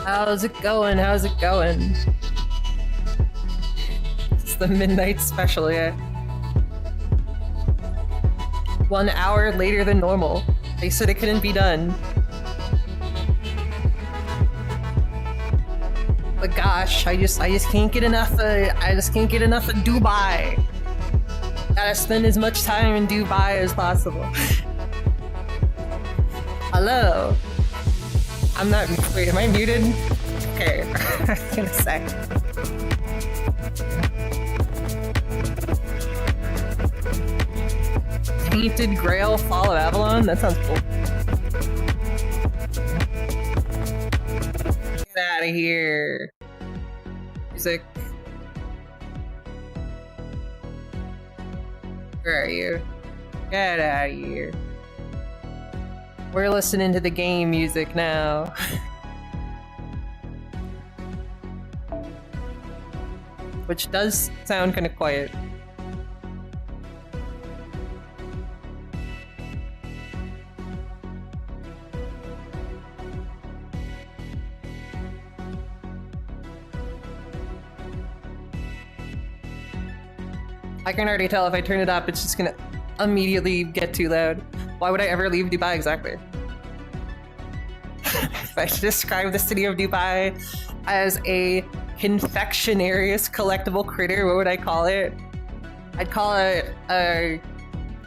How's it going? How's it going? It's the midnight special, yeah. 1 hour later than normal. They said it couldn't be done. But gosh, I just can't get enough of Dubai. Gotta spend as much time in Dubai as possible. Hello. I'm not. Wait, am I muted? Okay. I was gonna say. Painted Grail Fall of Avalon? That sounds cool. Get out of here. Music. Where are you? Get out of here. We're listening to the game music now. Which does sound kind of quiet. I can already tell if I turn it up, it's just gonna immediately get too loud. Why would I ever leave Dubai exactly? If I should describe the city of Dubai as a confectionarious collectible critter, what would I call it? I'd call it a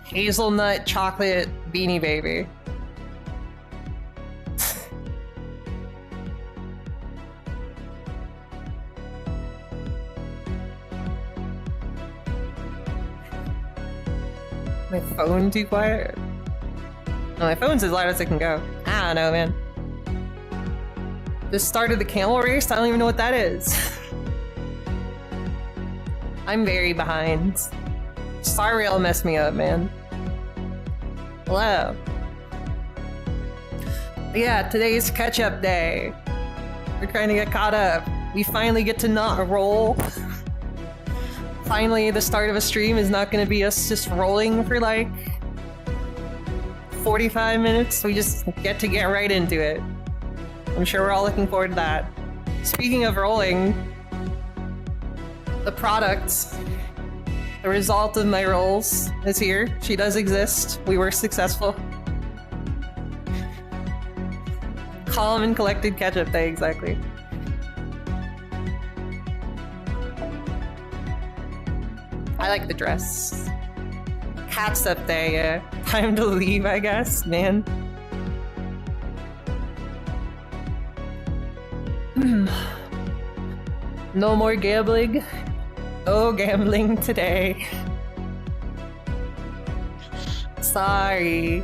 hazelnut chocolate beanie baby. My phone too quiet? No, my phone's as loud as it can go. I don't know, man. Just started the camel race? I don't even know what that is. I'm very behind. Star Rail messed me up, man. Hello. But yeah, today's catch-up day. We're trying to get caught up. We finally get to not roll. Finally, the start of a stream is not going to be us just rolling for like 45 minutes. We just get right into it. I'm sure we're all looking forward to that. Speaking of rolling, the product, the result of my rolls is here. She does exist. We were successful. Calm and collected catch-up day, exactly. I like the dress. Cat's up there, yeah. Time to leave, I guess, man. No more gambling. No gambling today. Sorry.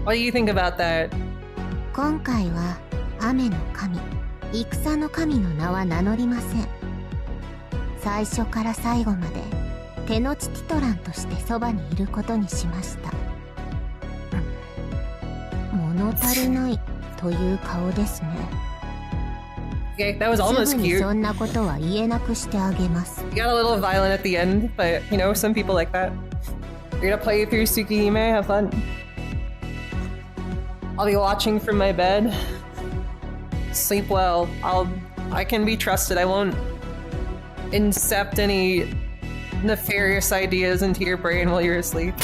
What do you think about that? 今回は雨の神、戦の神の名は名乗りません。最初から最後まで手のちティトランとしてそばにいることにしました。物足りないという顔ですね。Okay, that was almost すぐに cute. そんなことは言えなくしてあげます。 You got a little violent at the end, but you know, some people like that. You're gonna play through Tsukihime, have fun. I'll be watching from my bed. Sleep well. I can be trusted. I won't incept any nefarious ideas into your brain while you're asleep.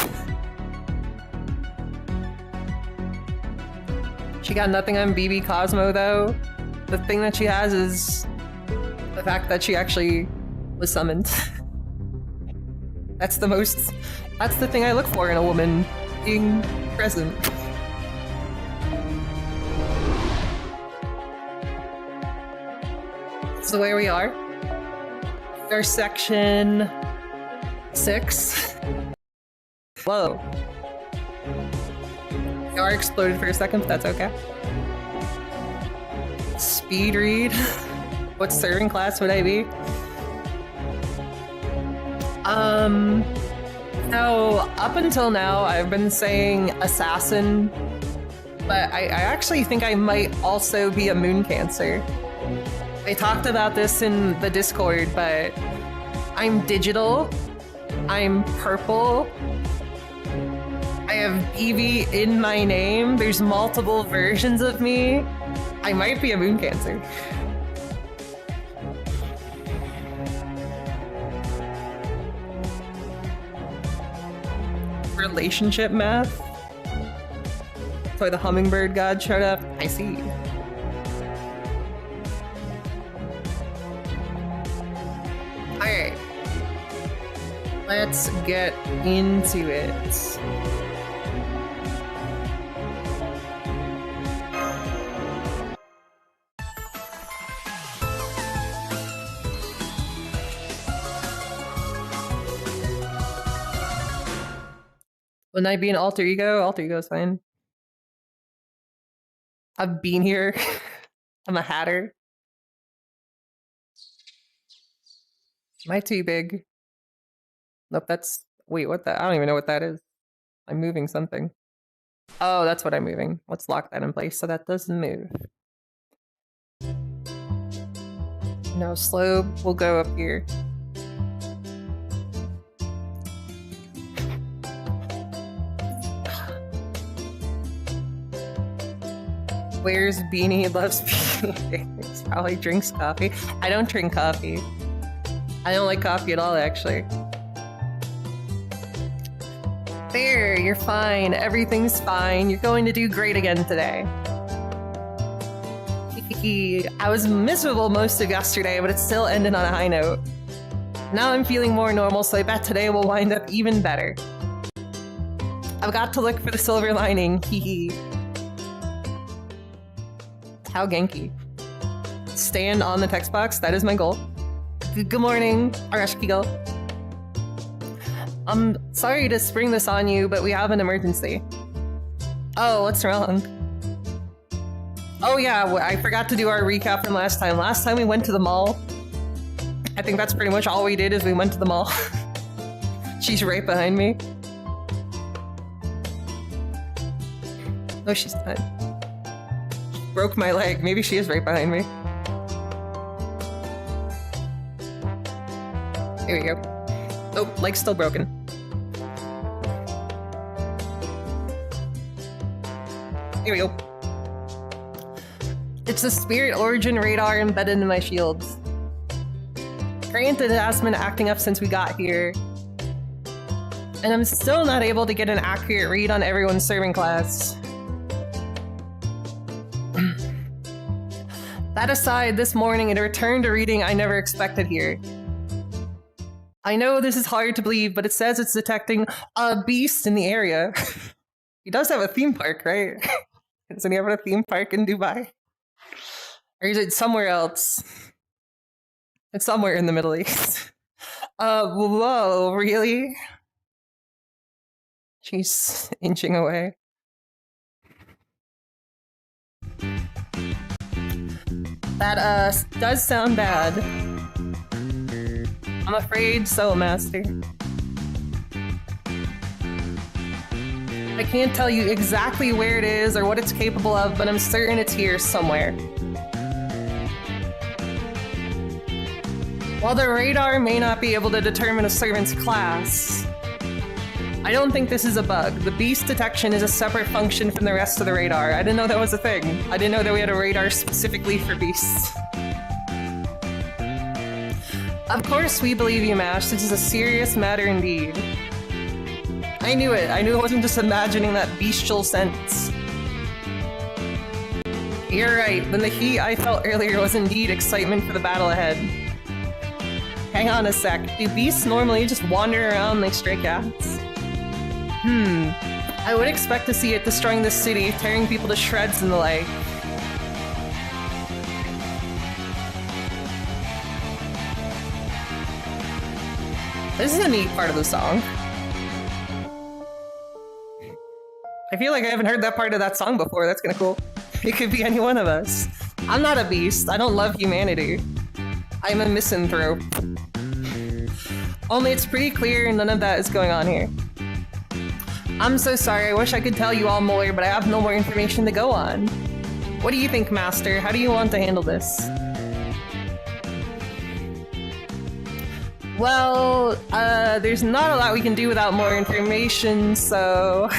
She got nothing on BB Cosmo though. The thing that she has is the fact that she actually was summoned. That's the thing I look for in a woman, being present. So where we are. Our section 6. Whoa. The car exploded for a second, but that's okay. Speed read. What serving class would I be? So up until now, I've been saying assassin, but I actually think I might also be a moon cancer. I talked about this in the Discord, but I'm digital, I'm purple, I have BB in my name. There's multiple versions of me. I might be a moon cancer. Relationship math? That's why the hummingbird god showed up? I see. Alright. Let's get into it. Wouldn't I be an alter ego? Alter ego's fine. I've been here. I'm a hatter. Am I too big? Nope, that's... Wait, what the... I don't even know what that is. I'm moving something. Oh, that's what I'm moving. Let's lock that in place so that doesn't move. No, slope will go up here. Where's Beanie? Loves Beanie. He probably drinks coffee. I don't drink coffee. I don't like coffee at all, actually. There, you're fine. Everything's fine. You're going to do great again today. I was miserable most of yesterday, but it still ended on a high note. Now I'm feeling more normal, so I bet today will wind up even better. I've got to look for the silver lining. Hee. How Genki. Stand on the text box. That is my goal. Good morning, Arashkigo. I'm sorry to spring this on you, but we have an emergency. Oh, what's wrong? Oh yeah, I forgot to do our recap from last time. Last time we went to the mall. I think that's pretty much all we did is we went to the mall. She's right behind me. No, she's not. Broke my leg. Maybe she is right behind me. Here we go. Oh, leg's still broken. Here we go. It's the spirit origin radar embedded in my shields. Granted, it has been acting up since we got here. And I'm still not able to get an accurate read on everyone's serving class. That aside, this morning it returned a reading I never expected here. I know this is hard to believe, but it says it's detecting a beast in the area. He does have a theme park, right? Doesn't he have a theme park in Dubai? Or is it somewhere else? It's somewhere in the Middle East. Whoa, really? She's inching away. That, does sound bad. I'm afraid so, Master. I can't tell you exactly where it is or what it's capable of, but I'm certain it's here somewhere. While the radar may not be able to determine a servant's class, I don't think this is a bug. The beast detection is a separate function from the rest of the radar. I didn't know that was a thing. I didn't know that we had a radar specifically for beasts. Of course we believe you, Mash. This is a serious matter indeed. I knew it. I knew it wasn't just imagining that bestial sense. You're right. Then the heat I felt earlier was indeed excitement for the battle ahead. Hang on a sec. Do beasts normally just wander around like stray cats? I would expect to see it destroying the city, tearing people to shreds and the like. This is a neat part of the song. I feel like I haven't heard that part of that song before. That's kinda cool. It could be any one of us. I'm not a beast. I don't love humanity. I'm a misanthrope. Only it's pretty clear none of that is going on here. I'm so sorry, I wish I could tell you all more, but I have no more information to go on. What do you think, Master? How do you want to handle this? Well, there's not a lot we can do without more information, so...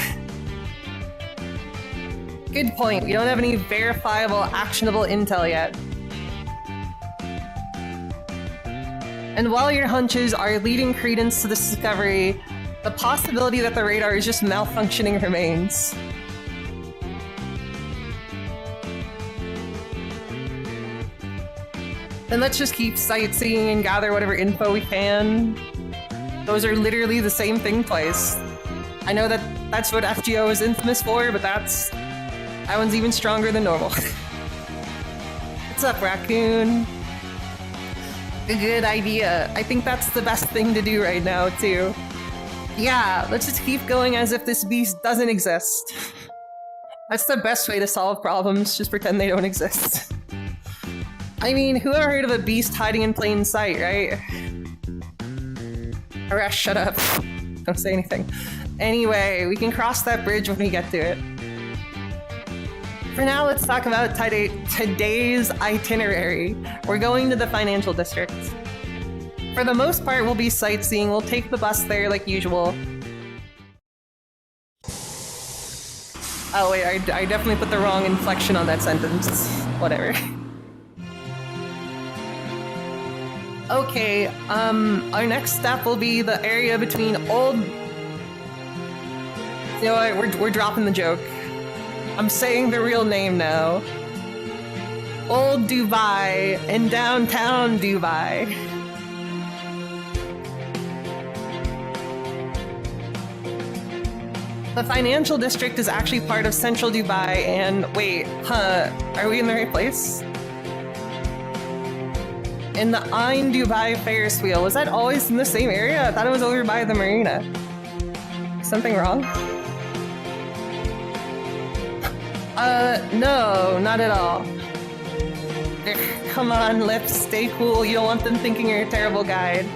Good point. We don't have any verifiable, actionable intel yet. And while your hunches are leading credence to this discovery, the possibility that the radar is just malfunctioning remains. Then let's just keep sightseeing and gather whatever info we can. Those are literally the same thing twice. I know that that's what FGO is infamous for, but that one's even stronger than normal. What's up, raccoon? A good idea. I think that's the best thing to do right now, too. Yeah, let's just keep going as if this beast doesn't exist. That's the best way to solve problems, just pretend they don't exist. I mean, who ever heard of a beast hiding in plain sight, right? Arash, shut up. Don't say anything. Anyway, we can cross that bridge when we get to it. For now, let's talk about today's itinerary. We're going to the financial district. For the most part, we'll be sightseeing. We'll take the bus there like usual. Oh wait, I definitely put the wrong inflection on that sentence. Whatever. Okay, our next step will be the area between old... You know what, we're dropping the joke. I'm saying the real name now. Old Dubai and downtown Dubai. The financial district is actually part of central Dubai and wait, are we in the right place? In the Ain Dubai Ferris wheel, was that always in the same area? I thought it was over by the marina. Something wrong? No, not at all. Ugh, come on, Lips, stay cool. You don't want them thinking you're a terrible guide. ...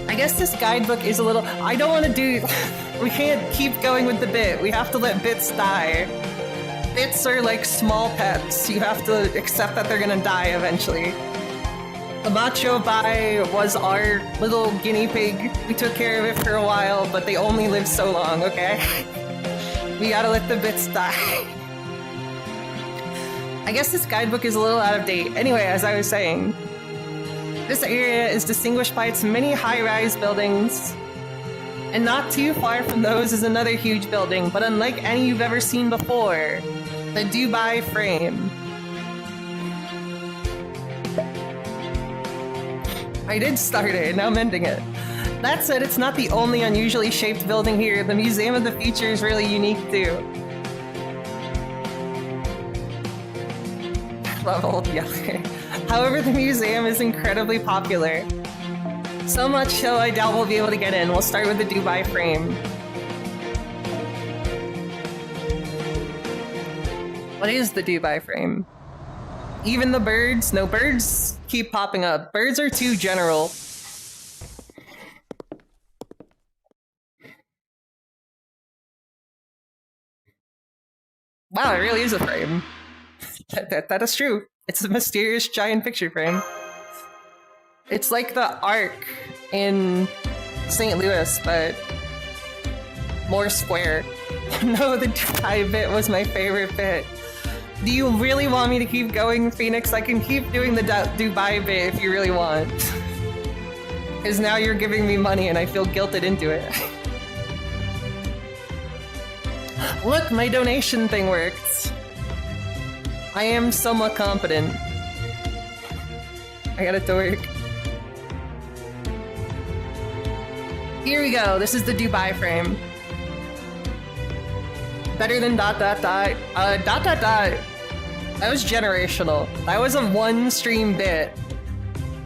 I guess this guidebook is a little... I don't want to do... We can't keep going with the bit. We have to let bits die. Bits are like small pets. You have to accept that they're gonna die eventually. The macho bai was our little guinea pig. We took care of it for a while, but they only live so long, okay? We gotta let the bits die. I guess this guidebook is a little out of date. Anyway, as I was saying, this area is distinguished by its many high-rise buildings. And not too far from those is another huge building, but unlike any you've ever seen before, the Dubai Frame. I did start it, now I'm ending it. That said, it's not the only unusually shaped building here. The Museum of the Future is really unique too. Love Old Yeller. However, the museum is incredibly popular. So much so I doubt we'll be able to get in. We'll start with the Dubai Frame. What is the Dubai Frame? Even the birds? No, birds keep popping up. Birds are too general. Wow, it really is a frame. That is true. It's a mysterious giant picture frame. It's like the Arc in St. Louis, but more square. No, the Dubai bit was my favorite bit. Do you really want me to keep going, Phoenix? I can keep doing the Dubai bit if you really want. Because now you're giving me money and I feel guilted into it. Look, my donation thing worked. I am somewhat competent. I got it to work. Here we go. This is the Dubai Frame. Better than ... That was generational. That was a one-stream bit.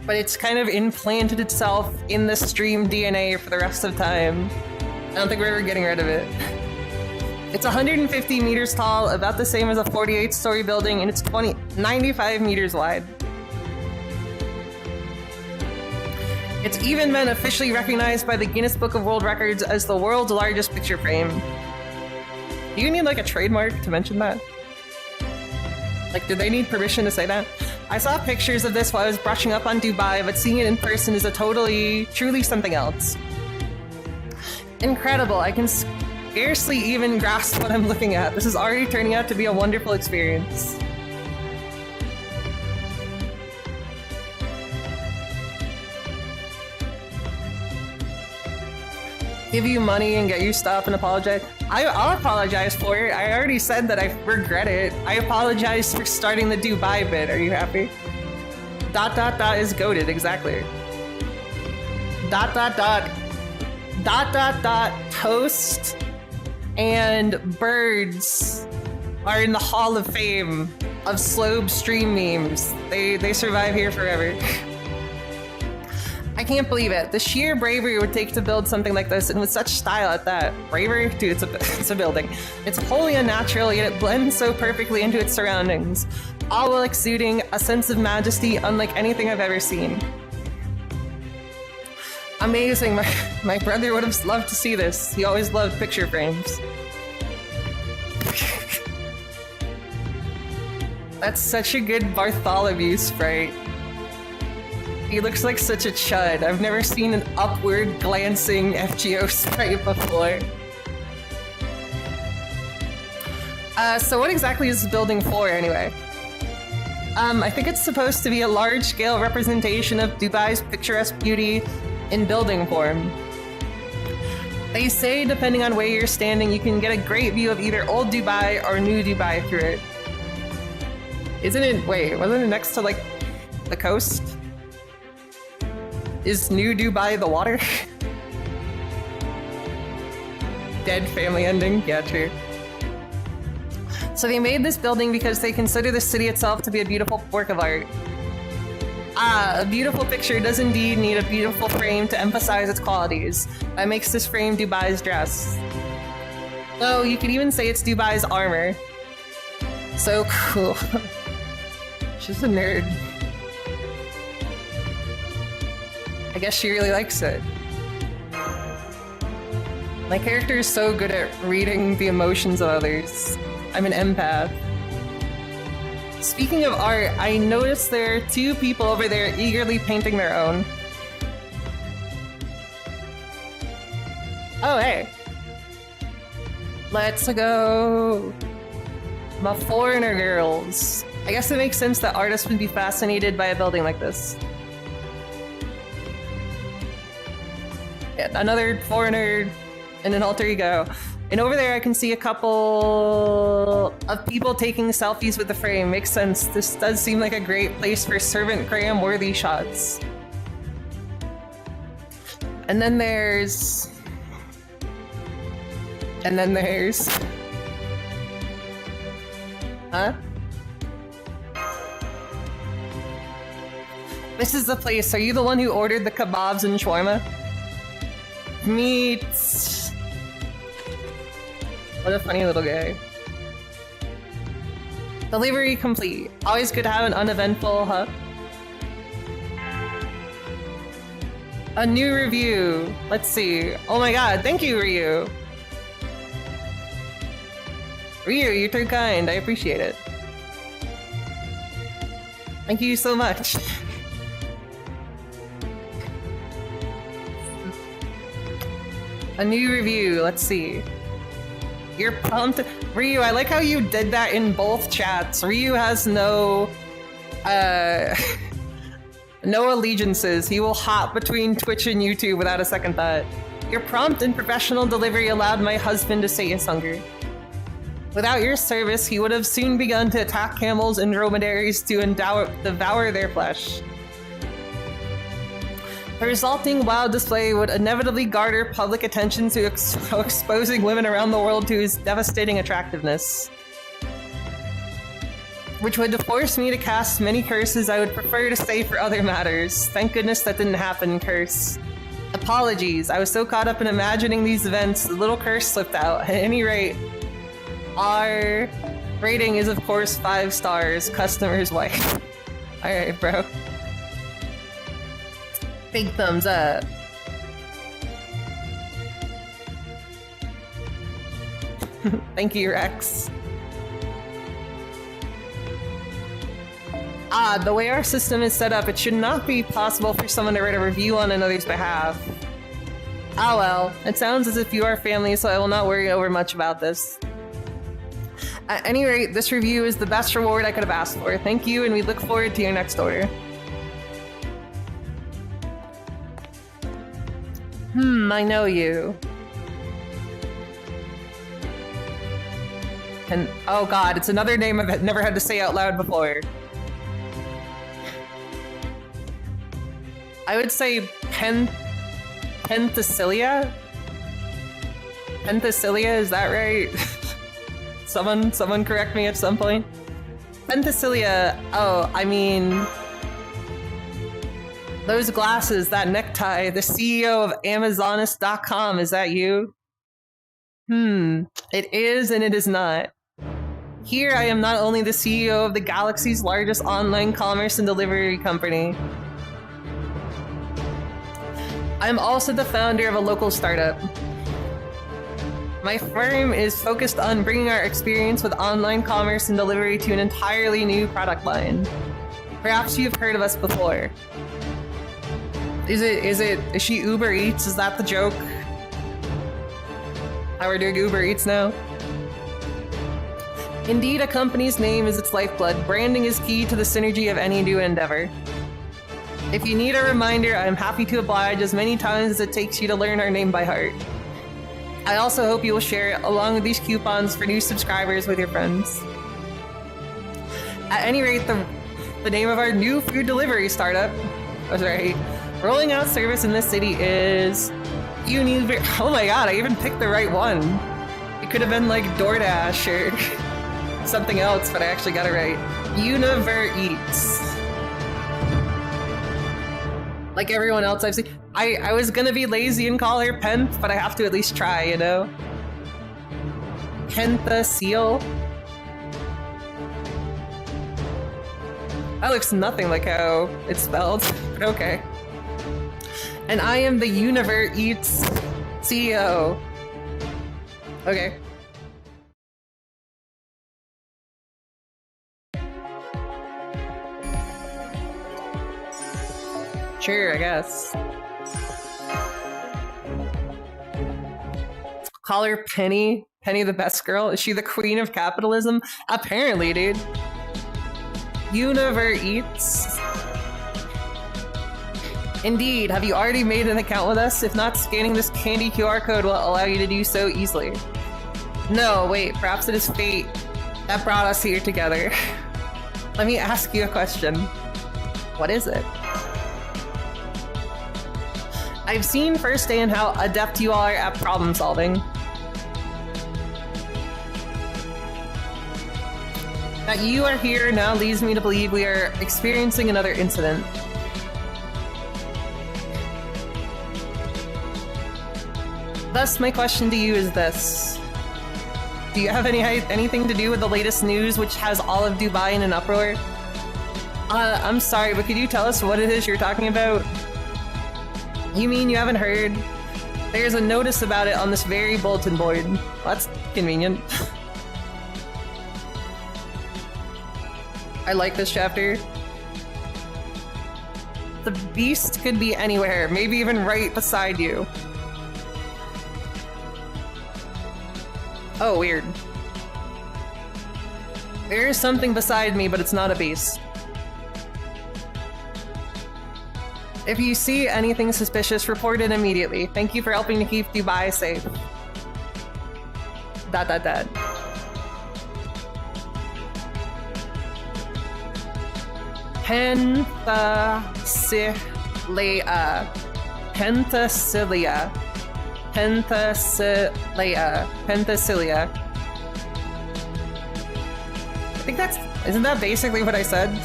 But it's kind of implanted itself in the stream DNA for the rest of time. I don't think we're ever getting rid of it. It's 150 meters tall, about the same as a 48-story building, and it's 95 meters wide. It's even been officially recognized by the Guinness Book of World Records as the world's largest picture frame. Do you need like a trademark to mention that? Like, do they need permission to say that? I saw pictures of this while I was brushing up on Dubai, but seeing it in person is truly something else. Incredible. I can scarcely even grasp what I'm looking at. This is already turning out to be a wonderful experience. Give you money and get you stuff and apologize. I'll apologize for it. I already said that I regret it. I apologize for starting the Dubai bit. Are you happy? ... is goated, exactly. ... Toast and birds are in the Hall of Fame of Slobe stream memes. They survive here forever. I can't believe it. The sheer bravery it would take to build something like this, and with such style at that. Bravery? Dude, it's a building. It's wholly unnatural, yet it blends so perfectly into its surroundings, all while exuding a sense of majesty unlike anything I've ever seen. Amazing. My brother would have loved to see this. He always loved picture frames. That's such a good Bartholomew sprite. He looks like such a chud. I've never seen an upward glancing FGO sprite before. So what exactly is this building for anyway? I think it's supposed to be a large-scale representation of Dubai's picturesque beauty in building form. They say depending on where you're standing, you can get a great view of either old Dubai or new Dubai through it. Isn't it, wait, wasn't it next to like the coast? Is new Dubai the water? Dead family ending? Yeah, true. So they made this building because they consider the city itself to be a beautiful work of art. A beautiful picture does indeed need a beautiful frame to emphasize its qualities. That makes this frame Dubai's dress. Oh, you could even say it's Dubai's armor. So cool. She's a nerd. I guess she really likes it. My character is so good at reading the emotions of others. I'm an empath. Speaking of art, I noticed there are two people over there eagerly painting their own. Oh, hey. Let's go. My foreigner girls. I guess it makes sense that artists would be fascinated by a building like this. Yeah, another foreigner and an alter ego. And over there I can see a couple of people taking selfies with the frame. Makes sense. This does seem like a great place for Servant Graham worthy shots. And then there's... Huh? This is the place. Are you the one who ordered the kebabs and shawarma? Meat. What a funny little guy. Delivery complete. Always good to have an uneventful, huh? A new review. Let's see. Oh my god, thank you, Ryu. Ryu, you're too kind. I appreciate it. Thank you so much. A new review. Let's see. You're pumped. Ryu, I like how you did that in both chats. Ryu has no no allegiances. He will hop between Twitch and YouTube without a second thought. Your prompt and professional delivery allowed my husband to sate his hunger. Without your service, he would have soon begun to attack camels and dromedaries to devour their flesh. The resulting wild display would inevitably garner public attention to exposing women around the world to his devastating attractiveness, which would force me to cast many curses I would prefer to say for other matters. Thank goodness that didn't happen, curse. Apologies, I was so caught up in imagining these events, the little curse slipped out. At any rate, our rating is of course 5 stars, customer's wife. Alright, bro. Big thumbs up. Thank you, Rex. The way our system is set up, it should not be possible for someone to write a review on another's behalf. Ah well, it sounds as if you are family, so I will not worry over much about this. At any rate, this review is the best reward I could have asked for. Thank you, and we look forward to your next order. I know you. And oh god, it's another name I've never had to say out loud before. I would say Penthesilia? Penthesilia, is that right? Someone correct me at some point. Penthesilia, oh, I mean... Those glasses, that necktie, the CEO of Amazonist.com, is that you? It is and it is not. Here I am not only the CEO of the galaxy's largest online commerce and delivery company. I'm also the founder of a local startup. My firm is focused on bringing our experience with online commerce and delivery to an entirely new product line. Perhaps you've heard of us before. Is she Uber Eats? Is that the joke? How we're doing Uber Eats now? Indeed, a company's name is its lifeblood. Branding is key to the synergy of any new endeavor. If you need a reminder, I'm happy to oblige as many times as it takes you to learn our name by heart. I also hope you will share it along with these coupons for new subscribers with your friends. At any rate, the name of our new food delivery startup, rolling out service in this city is oh my god, I even picked the right one. It could have been like DoorDash or something else, but I actually got it right. Univer Eats. Like everyone else I've seen. I was gonna be lazy and call her Penth, but I have to at least try, you know? Penthesilia? That looks nothing like how it's spelled, but okay. And I am the Univer Eats CEO. Okay. Sure, I guess. Call her Penny. Penny the best girl? Is she the queen of capitalism? Apparently, dude. Univer Eats. Indeed, have you already made an account with us? If not, scanning this candy QR code will allow you to do so easily. No, wait, perhaps it is fate that brought us here together. Let me ask you a question. What is it? I've seen firsthand how adept you are at problem solving. That you are here now leads me to believe we are experiencing another incident. Thus, my question to you is this. Do you have anything to do with the latest news which has all of Dubai in an uproar? I'm sorry, but could you tell us what it is you're talking about? You mean you haven't heard? There's a notice about it on this very bulletin board. Well, that's convenient. I like this chapter. The beast could be anywhere, maybe even right beside you. Oh, weird. There is something beside me, but it's not a beast. If you see anything suspicious, report it immediately. Thank you for helping to keep Dubai safe. ... Penthesilia. Penthesilia. Penthesilia. Penthesilia. I think that's... Isn't that basically what I said?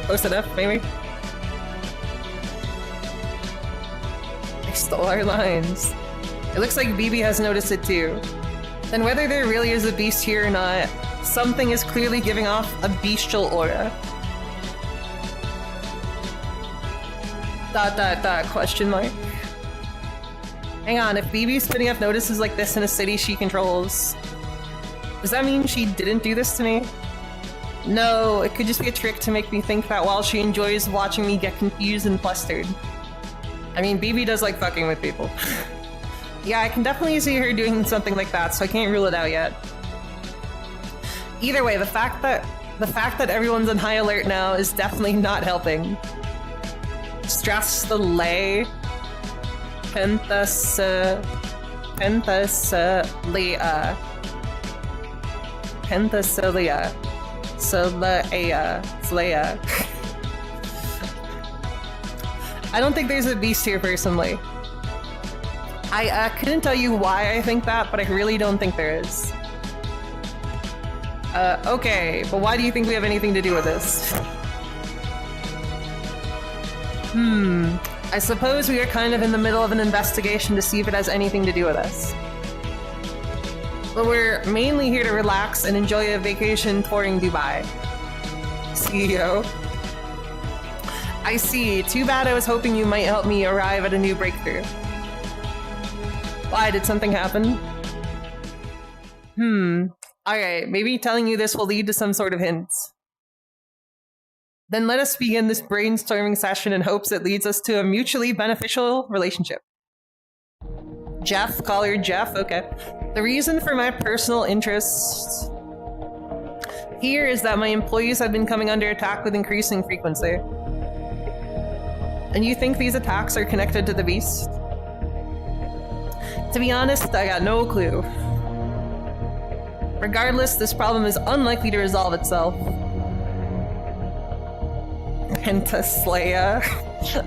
Close enough, maybe? I stole our lines. It looks like BB has noticed it too. Then whether there really is a beast here or not, something is clearly giving off a bestial aura. ... question mark. Hang on, if BB's spinning up notices like this in a city she controls, does that mean she didn't do this to me? No, it could just be a trick to make me think that while she enjoys watching me get confused and flustered. I mean, BB does like fucking with people. Yeah, I can definitely see her doing something like that, so I can't rule it out yet. Either way, the fact that everyone's on high alert now is definitely not helping. Stress the lay. Pentasilia. Slaya. I don't think there's a beast here personally. I couldn't tell you why I think that, but I really don't think there is. Okay, but why do you think we have anything to do with this? I suppose we are kind of in the middle of an investigation to see if it has anything to do with us. But we're mainly here to relax and enjoy a vacation touring Dubai. CEO. I see. Too bad. I was hoping you might help me arrive at a new breakthrough. Why? Did something happen? Alright, maybe telling you this will lead to some sort of hints. Then let us begin this brainstorming session in hopes it leads us to a mutually beneficial relationship. Jeff, call her Jeff, okay. The reason for my personal interest here is that my employees have been coming under attack with increasing frequency. And you think these attacks are connected to the beast? To be honest, I got no clue. Regardless, this problem is unlikely to resolve itself. Pentaslaya.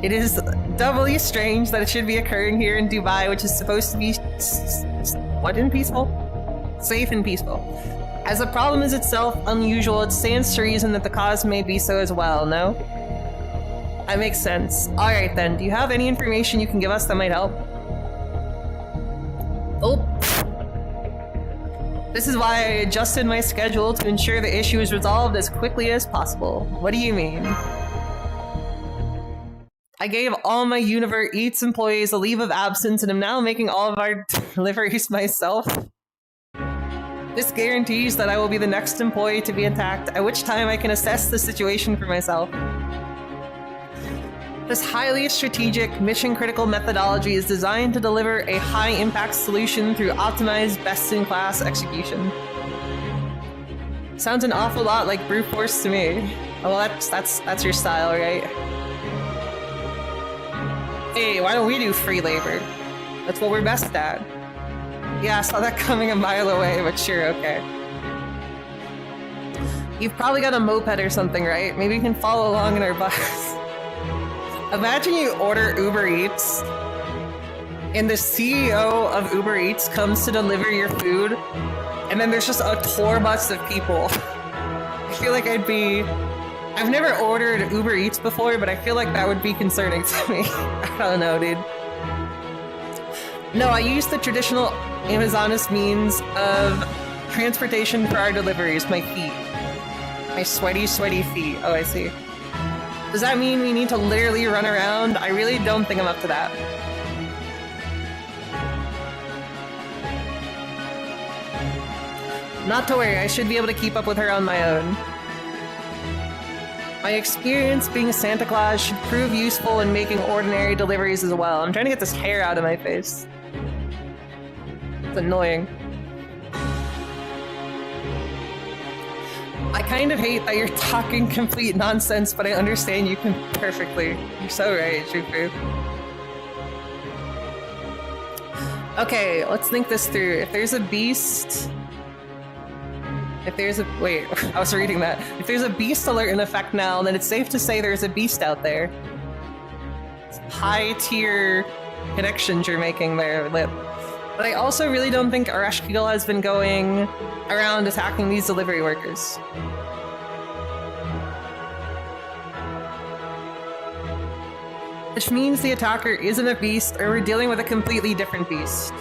It is doubly strange that it should be occurring here in Dubai, which is supposed to be what and peaceful? Safe and peaceful. As the problem is itself unusual, it stands to reason that the cause may be so as well, no? That makes sense. Alright then, do you have any information you can give us that might help? Oh. This is why I adjusted my schedule to ensure the issue is resolved as quickly as possible. What do you mean? I gave all my Univer Eats employees a leave of absence and am now making all of our deliveries myself. This guarantees that I will be the next employee to be attacked, at which time I can assess the situation for myself. This highly strategic, mission-critical methodology is designed to deliver a high-impact solution through optimized, best-in-class execution. Sounds an awful lot like brute force to me. Oh, well, that's your style, right? Hey, why don't we do free labor? That's what we're best at. Yeah, I saw that coming a mile away, but sure, okay. You've probably got a moped or something, right? Maybe you can follow along in our bus. Imagine you order Uber Eats, and the CEO of Uber Eats comes to deliver your food, and then there's just a tour bus of people. I feel like I've never ordered Uber Eats before, but I feel like that would be concerning to me. I don't know, dude. No, I use the traditional Amazonist means of transportation for our deliveries, my feet. My sweaty, sweaty feet. Oh, I see. Does that mean we need to literally run around? I really don't think I'm up to that. Not to worry, I should be able to keep up with her on my own. My experience being Santa Claus should prove useful in making ordinary deliveries as well. I'm trying to get this hair out of my face. It's annoying. I kind of hate that you're talking complete nonsense, but I understand you can perfectly. You're so right, Shufu. Okay, let's think this through. If there's a beast... Wait, I was reading that. If there's a beast alert in effect now, then it's safe to say there's a beast out there. High-tier connections you're making there, Lip. But I also really don't think Areshkigal has been going around attacking these delivery workers. Which means the attacker isn't a beast, or we're dealing with a completely different beast.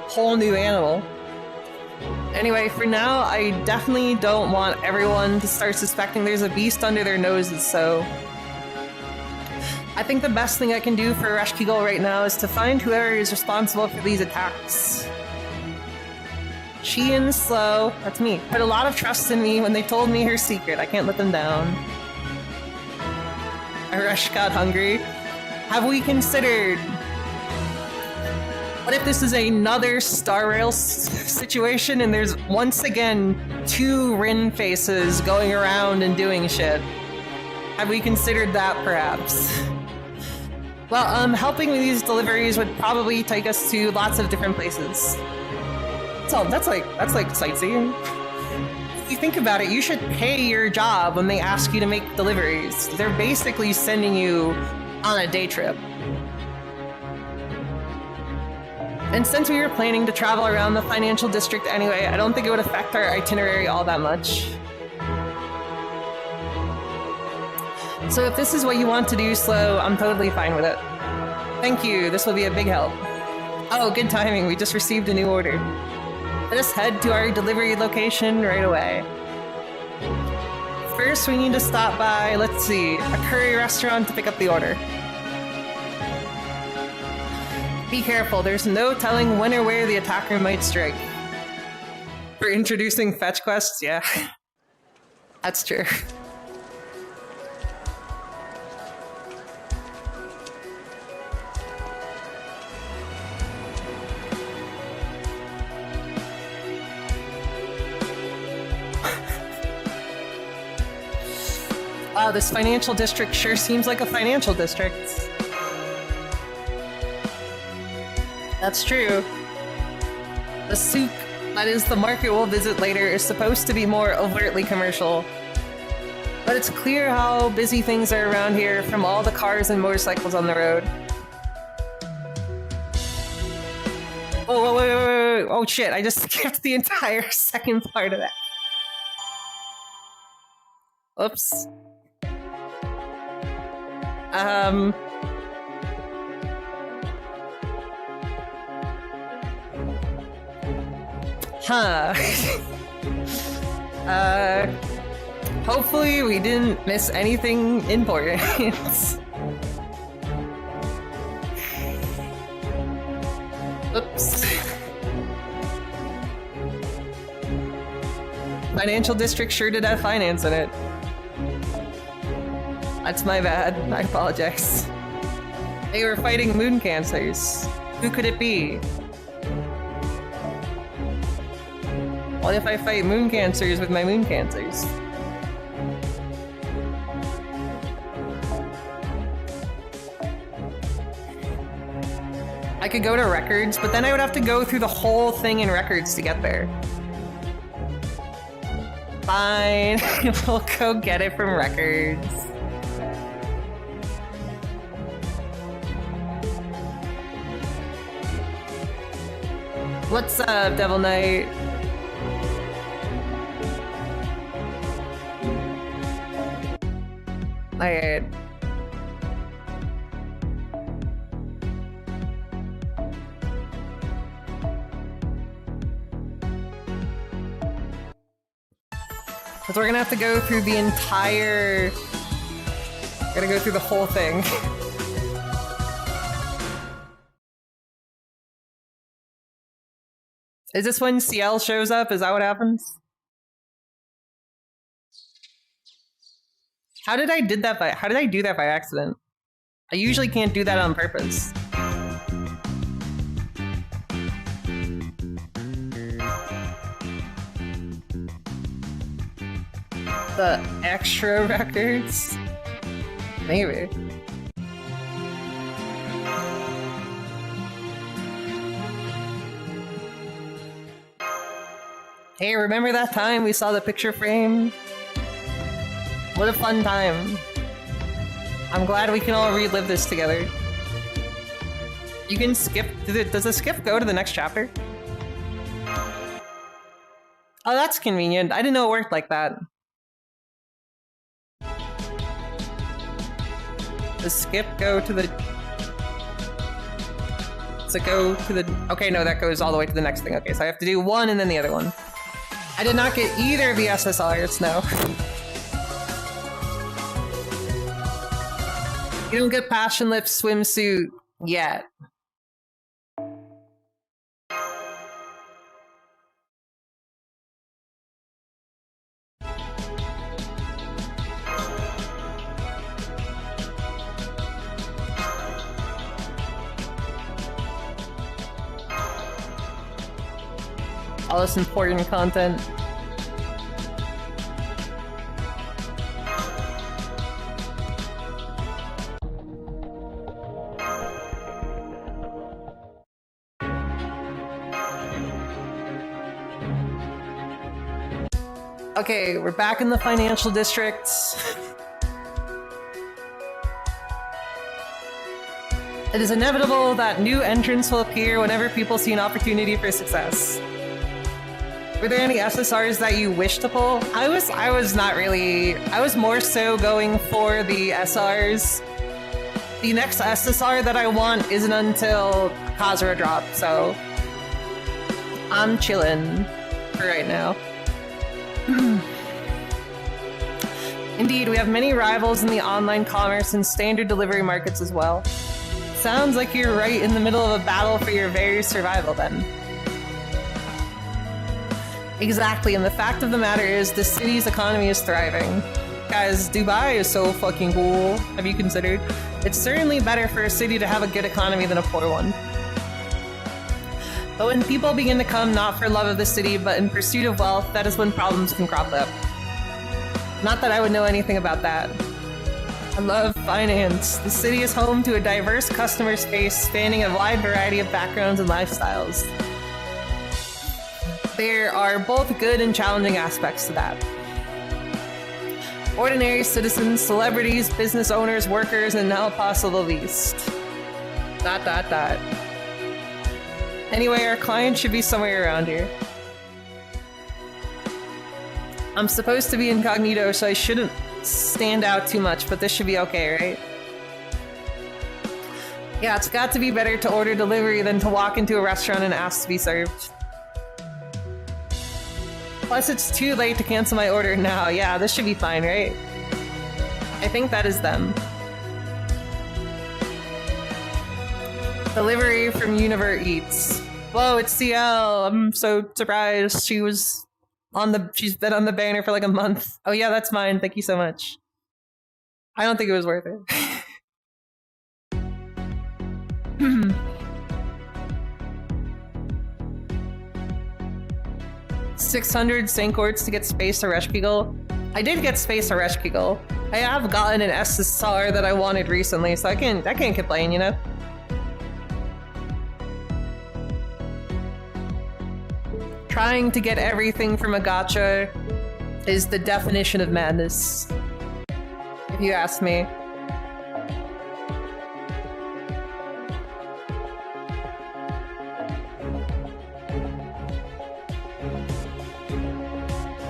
Whole new animal. Anyway, for now, I definitely don't want everyone to start suspecting there's a beast under their noses, so... I think the best thing I can do for Areshkigal right now is to find whoever is responsible for these attacks. She and Slow, that's me, put a lot of trust in me when they told me her secret. I can't let them down. Aresh got hungry. Have we considered... What if this is another Star Rail situation and there's once again 2 Rin faces going around and doing shit? Have we considered that, perhaps? Well, helping with these deliveries would probably take us to lots of different places. So that's like sightseeing. If you think about it, you should pay your job when they ask you to make deliveries. They're basically sending you on a day trip. And since we were planning to travel around the financial district anyway, I don't think it would affect our itinerary all that much. So if this is what you want to do, Slow, I'm totally fine with it. Thank you, this will be a big help. Oh, good timing, we just received a new order. Let us head to our delivery location right away. First, we need to stop by, let's see, a curry restaurant to pick up the order. Be careful, there's no telling when or where the attacker might strike. For introducing fetch quests, yeah. That's true. Wow, this financial district sure seems like a financial district. That's true. The souk, that is the market we'll visit later, is supposed to be more overtly commercial. But it's clear how busy things are around here from all the cars and motorcycles on the road. Oh, wait. Oh shit, I just skipped the entire second part of that. Oops. Hopefully we didn't miss anything important. Oops. Financial district sure did have finance in it. That's my bad. I apologize. They were fighting moon cancers. Who could it be? What if I fight moon cancers with my moon cancers? I could go to records, but then I would have to go through the whole thing in records to get there. Fine, we'll go get it from records. What's up, Devil Knight? Alright. Because we're gonna have to go through the entire... Gotta go through the whole thing. Is this when CL shows up? Is that what happens? How did I do that by accident? I usually can't do that on purpose. The extra records? Maybe. Hey, remember that time we saw the picture frame? What a fun time. I'm glad we can all relive this together. You can skip... Does the skip go to the next chapter? Oh, that's convenient. I didn't know it worked like that. Does skip go to the... Does it go to the... Okay, no, that goes all the way to the next thing. Okay, so I have to do one and then the other one. I did not get either of the SSRs, no. You don't get Passion Lips swimsuit yet. All this important content. Okay, we're back in the financial district. It is inevitable that new entrants will appear whenever people see an opportunity for success. Were there any SSRs that you wish to pull? I was not really. I was more so going for the SRs. The next SSR that I want isn't until Kazura drop, so I'm chillin' for right now. Indeed, we have many rivals in the online commerce and standard delivery markets as well. Sounds like you're right in the middle of a battle for your very survival then. Exactly, and the fact of the matter is the city's economy is thriving. Guys, Dubai is so fucking cool. Have you considered? It's certainly better for a city to have a good economy than a poor one. But when people begin to come not for love of the city, but in pursuit of wealth, that is when problems can crop up. Not that I would know anything about that. I love finance. The city is home to a diverse customer space spanning a wide variety of backgrounds and lifestyles. There are both good and challenging aspects to that. Ordinary citizens, celebrities, business owners, workers, and now possible least. ... Anyway, our client should be somewhere around here. I'm supposed to be incognito, so I shouldn't stand out too much, but this should be okay, right? Yeah, it's got to be better to order delivery than to walk into a restaurant and ask to be served. Plus, it's too late to cancel my order now. Yeah, this should be fine, right? I think that is them. Delivery from Univer Eats. Whoa, it's CL. I'm so surprised. She's been on the banner for like a month. Oh yeah, that's mine. Thank you so much. I don't think it was worth it. 600 Sankorts to get Space Areshkigal. I did get Space Areshkigal. I have gotten an SSR that I wanted recently, so I can't complain, you know? Trying to get everything from a gacha is the definition of madness, if you ask me.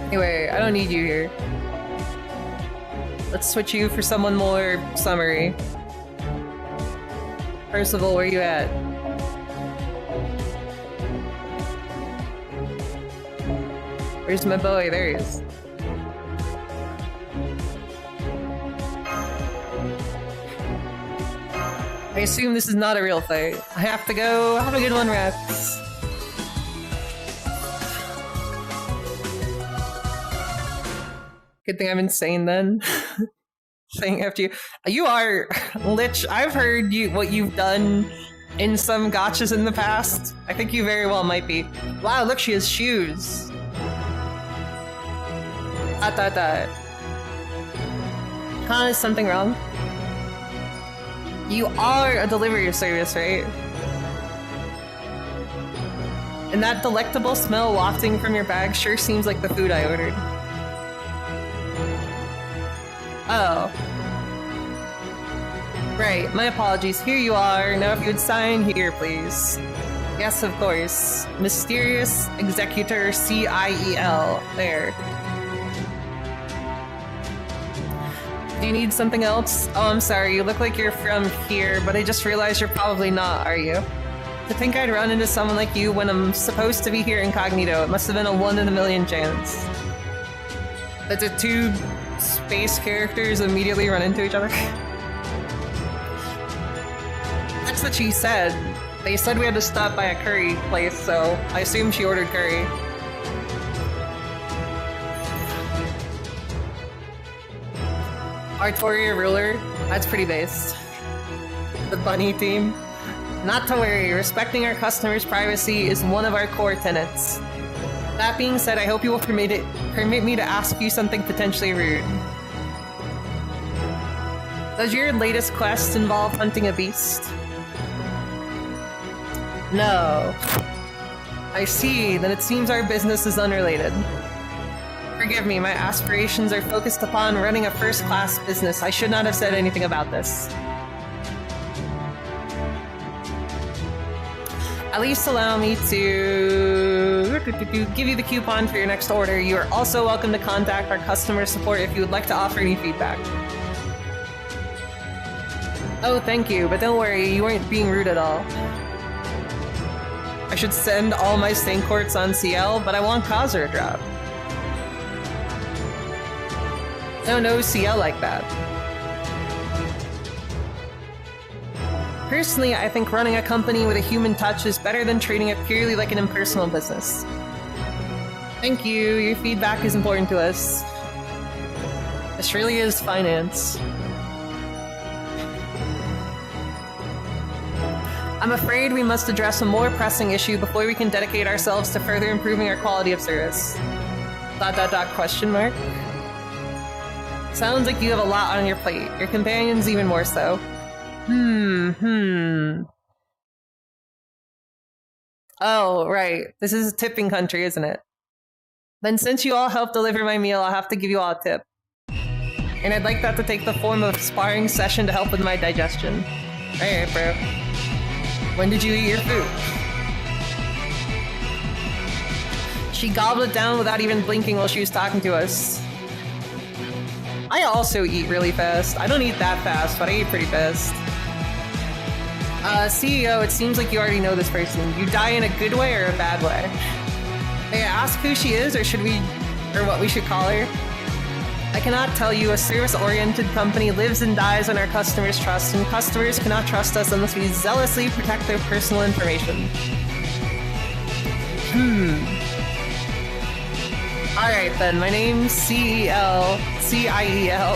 Anyway, I don't need you here. Let's switch you for someone more summery. Percival, where you at? Where's my boy? There he is. I assume this is not a real fight. I have to go. Have a good one, Rex. Good thing I'm insane then. Saying after you. You are Lich. I've heard what you've done in some gachas in the past. I think you very well might be. Wow, look, she has shoes. Huh, is something wrong? You are a delivery service, right? And that delectable smell wafting from your bag sure seems like the food I ordered. Oh. Right, my apologies. Here you are. Now if you would sign here, please. Yes, of course. Mysterious Executor CIEL. There. Do you need something else? Oh, I'm sorry. You look like you're from here, but I just realized you're probably not, are you? To think I'd run into someone like you when I'm supposed to be here incognito. It must have been a 1 in a million chance. That the two space characters immediately run into each other. That's what she said. They said we had to stop by a curry place, so I assume she ordered curry. Artoria Ruler? That's pretty based. The bunny team? Not to worry, respecting our customers' privacy is one of our core tenets. That being said, I hope you will permit me to ask you something potentially rude. Does your latest quest involve hunting a beast? No. I see, then it seems our business is unrelated. Forgive me, my aspirations are focused upon running a first-class business. I should not have said anything about this. At least allow me to give you the coupon for your next order. You are also welcome to contact our customer support if you would like to offer any feedback. Oh, thank you, but don't worry, you weren't being rude at all. I should send all my Stank Quartz on CL, but I want Kazur drop. No CL like that. Personally, I think running a company with a human touch is better than treating it purely like an impersonal business. Thank you, your feedback is important to us. This really is finance. I'm afraid we must address a more pressing issue before we can dedicate ourselves to further improving our quality of service. ... question mark? Sounds like you have a lot on your plate. Your companions even more so. Oh, right. This is a tipping country, isn't it? Then since you all helped deliver my meal, I'll have to give you all a tip. And I'd like that to take the form of a sparring session to help with my digestion. Alright, bro. When did you eat your food? She gobbled it down without even blinking while she was talking to us. I also eat really fast. I don't eat that fast, but I eat pretty fast. CEO, it seems like you already know this person. You die in a good way or a bad way? May I ask who she is, or what we should call her? I cannot tell you. A service-oriented company lives and dies on our customers' trust, and customers cannot trust us unless we zealously protect their personal information. Alright then, my name's CIEL,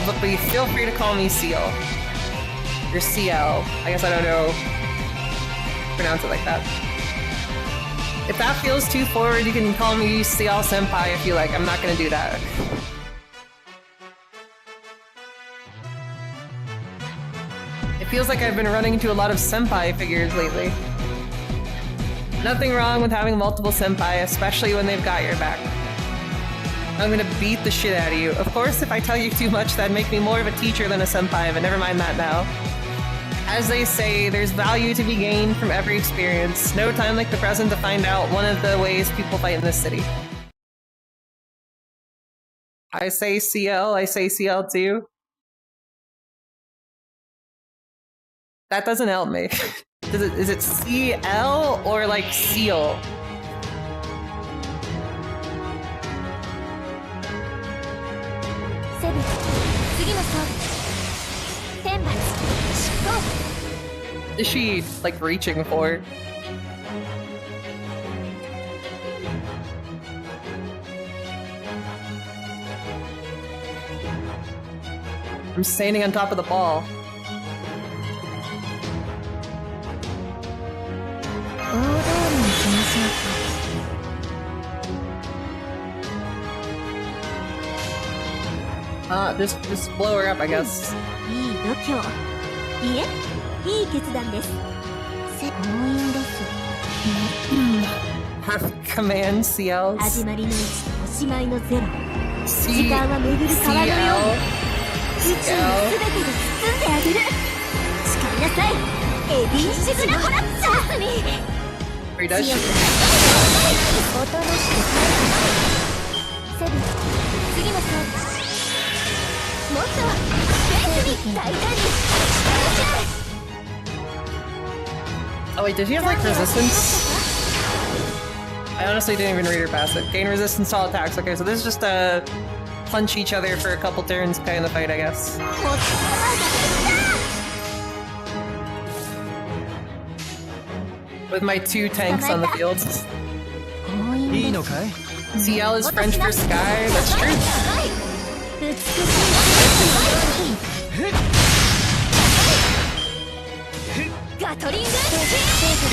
but please feel free to call me Seal. Or CL. I guess I don't know. Pronounce it like that. If that feels too forward, you can call me CL Senpai if you like. I'm not gonna do that. It feels like I've been running into a lot of senpai figures lately. Nothing wrong with having multiple senpai, especially when they've got your back. I'm gonna beat the shit out of you. Of course, if I tell you too much, that'd make me more of a teacher than a senpai, but never mind that now. As they say, there's value to be gained from every experience. No time like the present to find out one of the ways people fight in this city. I say CL, I say CL too. That doesn't help me. Is it CL or like seal? Is she, like, reaching for it? I'm standing on top of the ball. Just blow her up, I guess. Perfect command, CLs. Or does she? Oh wait, did she have like resistance? I honestly didn't even read her passive. Gain resistance to all attacks. Okay, so this is just punch each other for a couple turns kind of fight, I guess. With my two tanks on the field. CL is French for sky, that's true.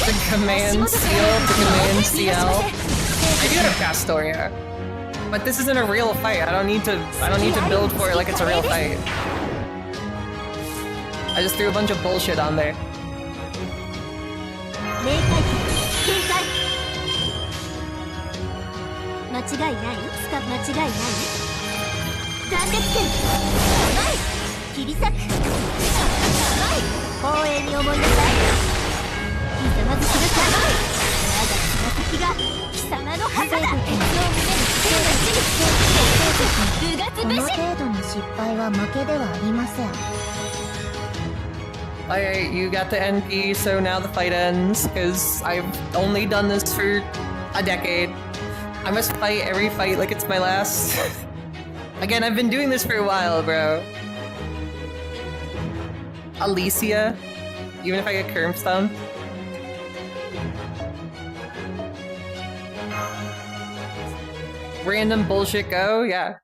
The command seal to command CL. I pretty good at Pastoria. But this isn't a real fight. I don't need to build for it like it's a real fight. I just threw a bunch of bullshit on there. Alright, you got the NP, so now the fight ends, because I've only done this for a decade. I must fight every fight like it's my last. Again, I've been doing this for a while, bro. Alicia? Even if I get curb stomped? Random bullshit go? Yeah.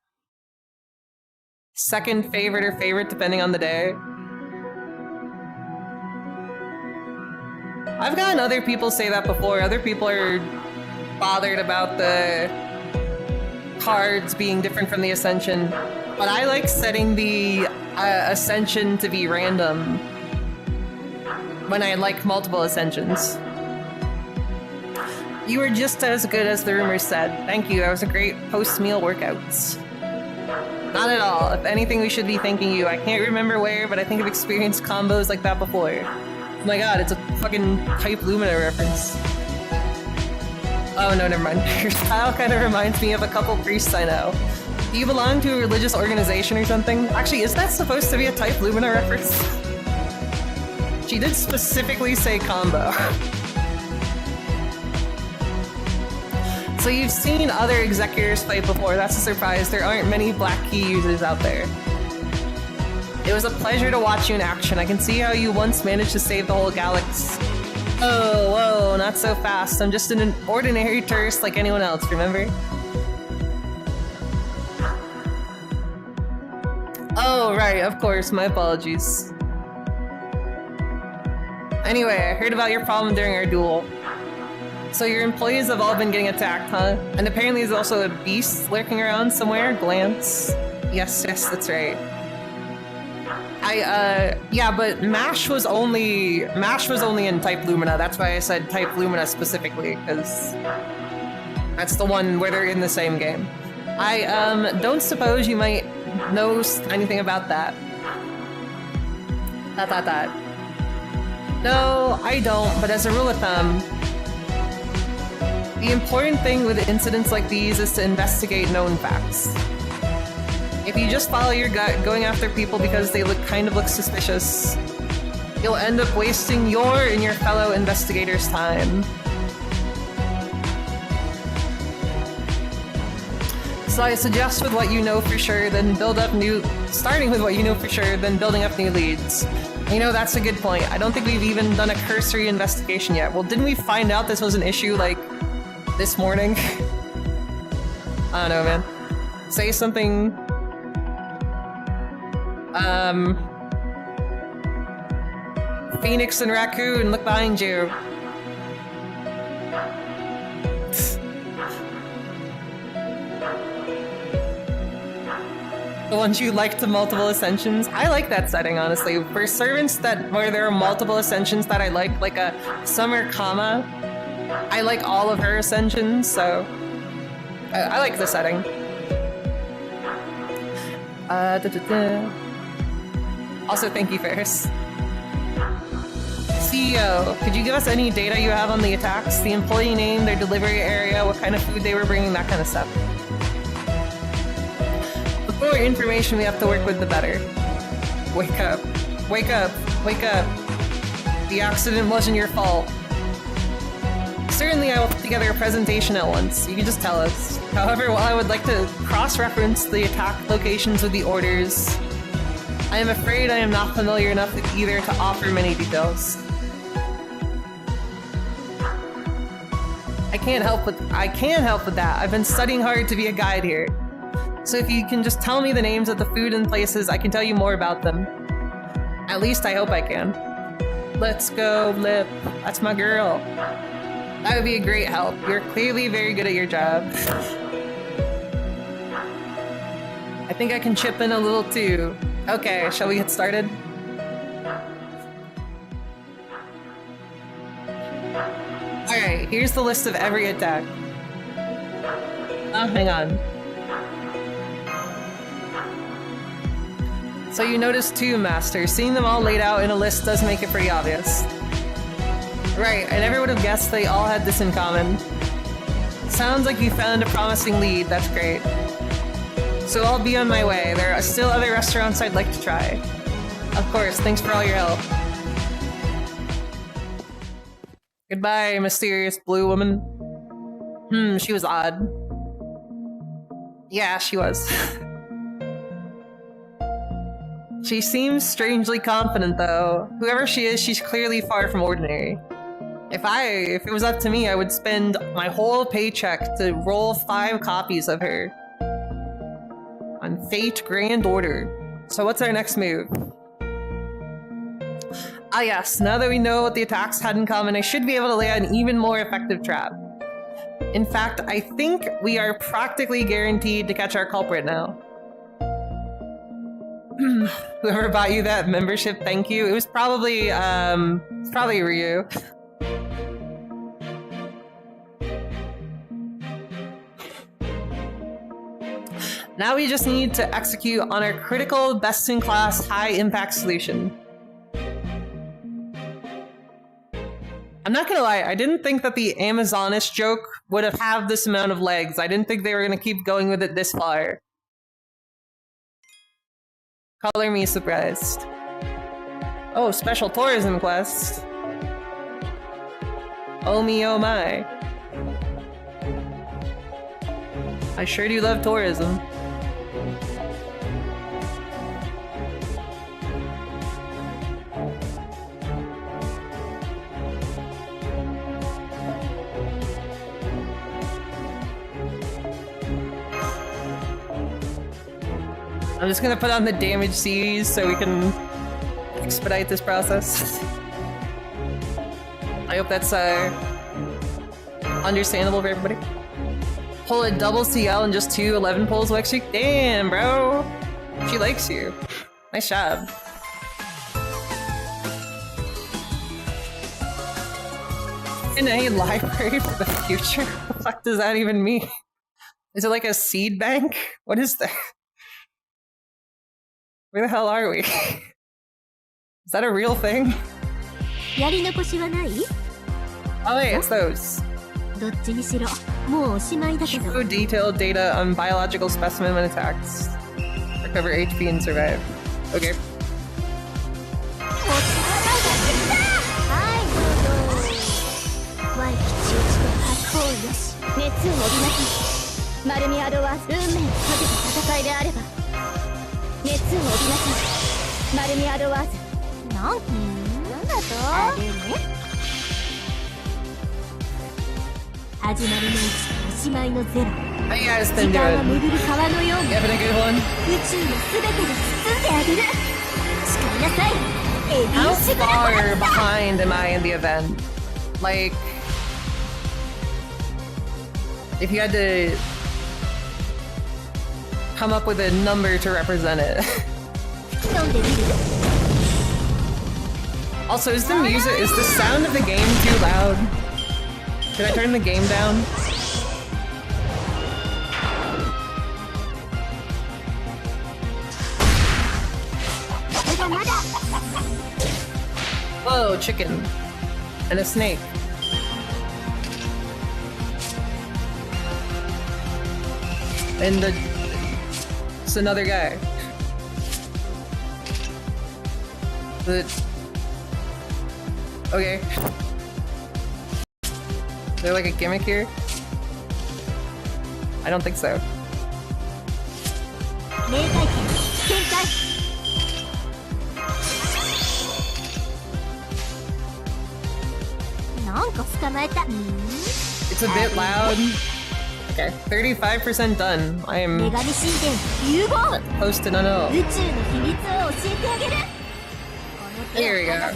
Second favorite or favorite, depending on the day. I've gotten other people say that before. Other people are bothered about the cards being different from the Ascension. But I like setting the Ascension to be random when I like multiple Ascensions. You were just as good as the rumors said. Thank you, that was a great post-meal workout. Not at all. If anything, we should be thanking you. I can't remember where, but I think I've experienced combos like that before. Oh my god, it's a fucking Type Lumina reference. Oh no, never mind. Your style kind of reminds me of a couple priests I know. Do you belong to a religious organization or something? Actually, is that supposed to be a Type Lumina reference? She did specifically say combo. So you've seen other Executors fight before, that's a surprise. There aren't many black key users out there. It was a pleasure to watch you in action. I can see how you once managed to save the whole galaxy. Oh, whoa, not so fast. I'm just an ordinary tourist like anyone else, remember? Oh, right, of course, my apologies. Anyway, I heard about your problem during our duel. So your employees have all been getting attacked, huh? And apparently there's also a beast lurking around somewhere, Glance. Yes, that's right. Yeah, but MASH was only in Type Lumina. That's why I said Type Lumina specifically, because that's the one where they're in the same game. I don't suppose you might know anything about that. No, I don't, but as a rule of thumb, the important thing with incidents like these is to investigate known facts. If you just follow your gut, going after people because they kind of look suspicious, you'll end up wasting your and your fellow investigators' time. So I suggest with what you know for sure, then starting with what you know for sure, then building up new leads. You know, that's a good point. I don't think we've even done a cursory investigation yet. Well, didn't we find out this was an issue, like, this morning? I don't know, man. Say something. Phoenix and Raccoon, look behind you. The ones you like to multiple ascensions? I like that setting, honestly. For servants where there are multiple ascensions that I like a Summer Kama, I like all of her ascensions, so I like the setting. Also, thank you, Ferris. CEO, could you give us any data you have on the attacks? The employee name, their delivery area, what kind of food they were bringing, that kind of stuff. The more information we have to work with, the better. Wake up. Wake up. Wake up. The accident wasn't your fault. Certainly I will put together a presentation at once. You can just tell us. However, while I would like to cross-reference the attack locations with the orders, I am afraid I am not familiar enough with either to offer many details. I can't help with that. I've been studying hard to be a guide here. So if you can just tell me the names of the food and places, I can tell you more about them. At least I hope I can. Let's go, Lip. That's my girl. That would be a great help. You're clearly very good at your job. I think I can chip in a little too. Okay, shall we get started? Alright, here's the list of every attack. Oh, hang on. So you notice too, Master. Seeing them all laid out in a list does make it pretty obvious. Right, I never would have guessed they all had this in common. Sounds like you found a promising lead, that's great. So I'll be on my way. There are still other restaurants I'd like to try. Of course, thanks for all your help. Goodbye, mysterious blue woman. She was odd. Yeah, she was. She seems strangely confident, though. Whoever she is, she's clearly far from ordinary. If it was up to me, I would spend my whole paycheck to roll 5 copies of her. On Fate Grand Order. So what's our next move? Ah yes, now that we know what the attacks had in common, I should be able to lay out an even more effective trap. In fact, I think we are practically guaranteed to catch our culprit now. Whoever bought you that membership, thank you. It was probably, Ryu. Now we just need to execute on our critical, best-in-class, high-impact solution. I'm not gonna lie, I didn't think that the Amazoness joke would have this amount of legs. I didn't think they were gonna keep going with it this far. Color me surprised. Oh, special tourism quest. Oh me, oh my. I sure do love tourism. I'm just gonna put on the damage Cs so we can expedite this process. I hope that's understandable for everybody. Pull a double CL and just 2 11 pulls next week? Damn, bro! She likes you. Nice job. In a library for the future? What the fuck does that even mean? Is it like a seed bank? What is that? Where the hell are we? Is that a real thing? Oh wait, it's those. Show detailed data on biological specimen when attacked. Recover HP and survive. Okay. How you guys been doing? You having a good one? How far behind am I in the event? Like, if you had to come up with a number to represent it. Also, is the sound of the game too loud? Should I turn the game down? Whoa, chicken. And a snake. And it's another guy. Okay. Is there like a gimmick here? I don't think so. It's a bit loud. Okay, 35% done. I am close to no. Here we go.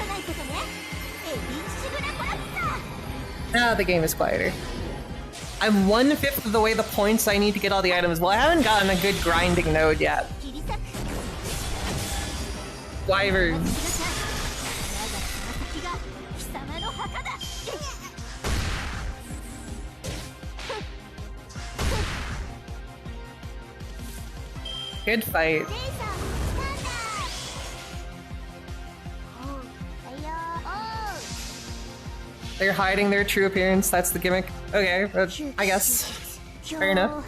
Now the game is quieter. I'm 1/5 of the way the points I need to get all the items. Well, I haven't gotten a good grinding node yet. Wyverns. Good fight. They're hiding their true appearance, that's the gimmick. Okay, but I guess. Fair enough.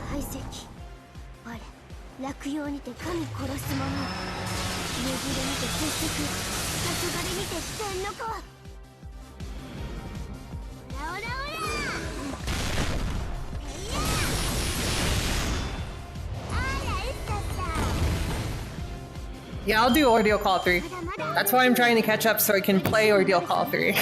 Yeah, I'll do Ordeal Call 3. That's why I'm trying to catch up so I can play Ordeal Call 3.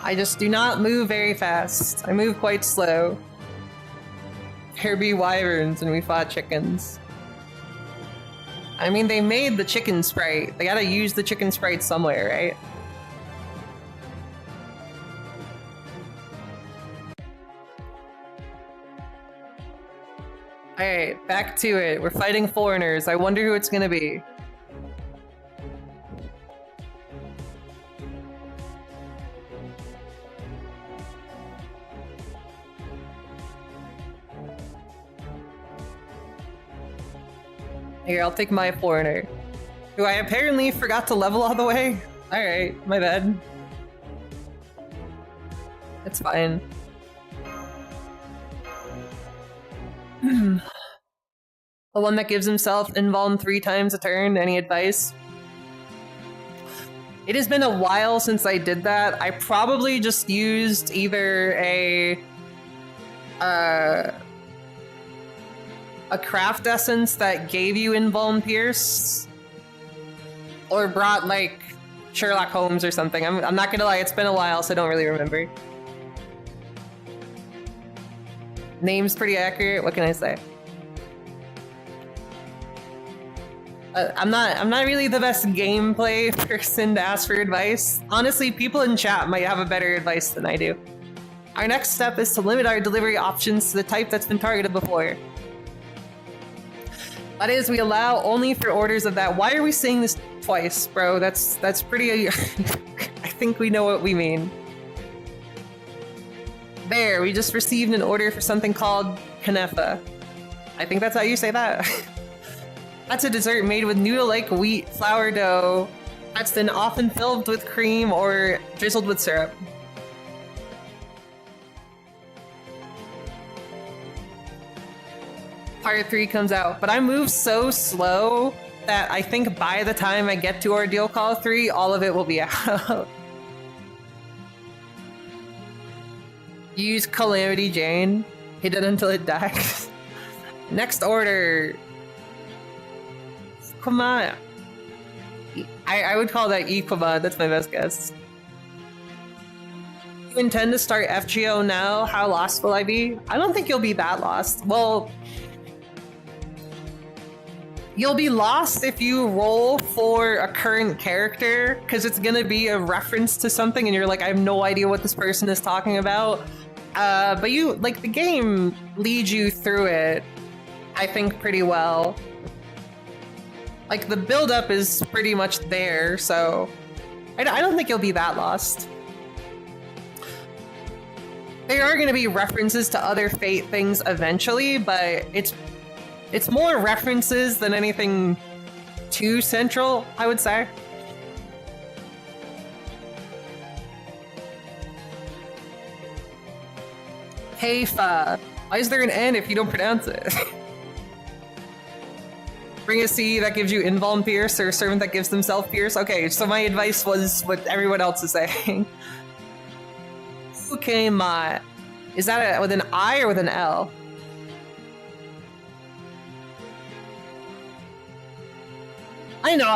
I just do not move very fast. I move quite slow. There be wyverns and we fought chickens. I mean, they made the chicken sprite. They gotta use the chicken sprite somewhere, right? Alright, back to it. We're fighting foreigners. I wonder who it's gonna be. Here, I'll take my foreigner. Who I apparently forgot to level all the way? Alright, my bad. It's fine. The one that gives himself invuln 3 times a turn. Any advice? It has been a while since I did that. I probably just used either a craft essence that gave you invuln pierce, or brought like Sherlock Holmes or something. I'm not gonna lie, it's been a while, so I don't really remember. Name's pretty accurate. What can I say? I'm not really the best gameplay person to ask for advice. Honestly, people in chat might have a better advice than I do. Our next step is to limit our delivery options to the type that's been targeted before. That is, we allow only for orders of that. Why are we saying this twice, bro? That's pretty... I think we know what we mean. There, we just received an order for something called Kanefa. I think that's how you say that. That's a dessert made with noodle-like wheat flour dough that's then often filled with cream or drizzled with syrup. Part 3 comes out, but I move so slow that I think by the time I get to Ordeal Call 3, all of it will be out. Use Calamity Jane. Hit it until it dies. Next order. Come on. I would call that Iqbal. That's my best guess. You intend to start FGO now? How lost will I be? I don't think you'll be that lost. Well, you'll be lost if you roll for a current character, because it's gonna be a reference to something and you're like, I have no idea what this person is talking about. But you, like, the game leads you through it, I think, pretty well. Like, the build-up is pretty much there, so I don't think you'll be that lost. There are going to be references to other Fate things eventually, but it's more references than anything too central, I would say. Heifa. Why is there an N if you don't pronounce it? Bring a C that gives you invuln pierce, or a servant that gives themselves pierce. Okay, so my advice was what everyone else is saying. Okay, ma. Is that with an I or with an L? I know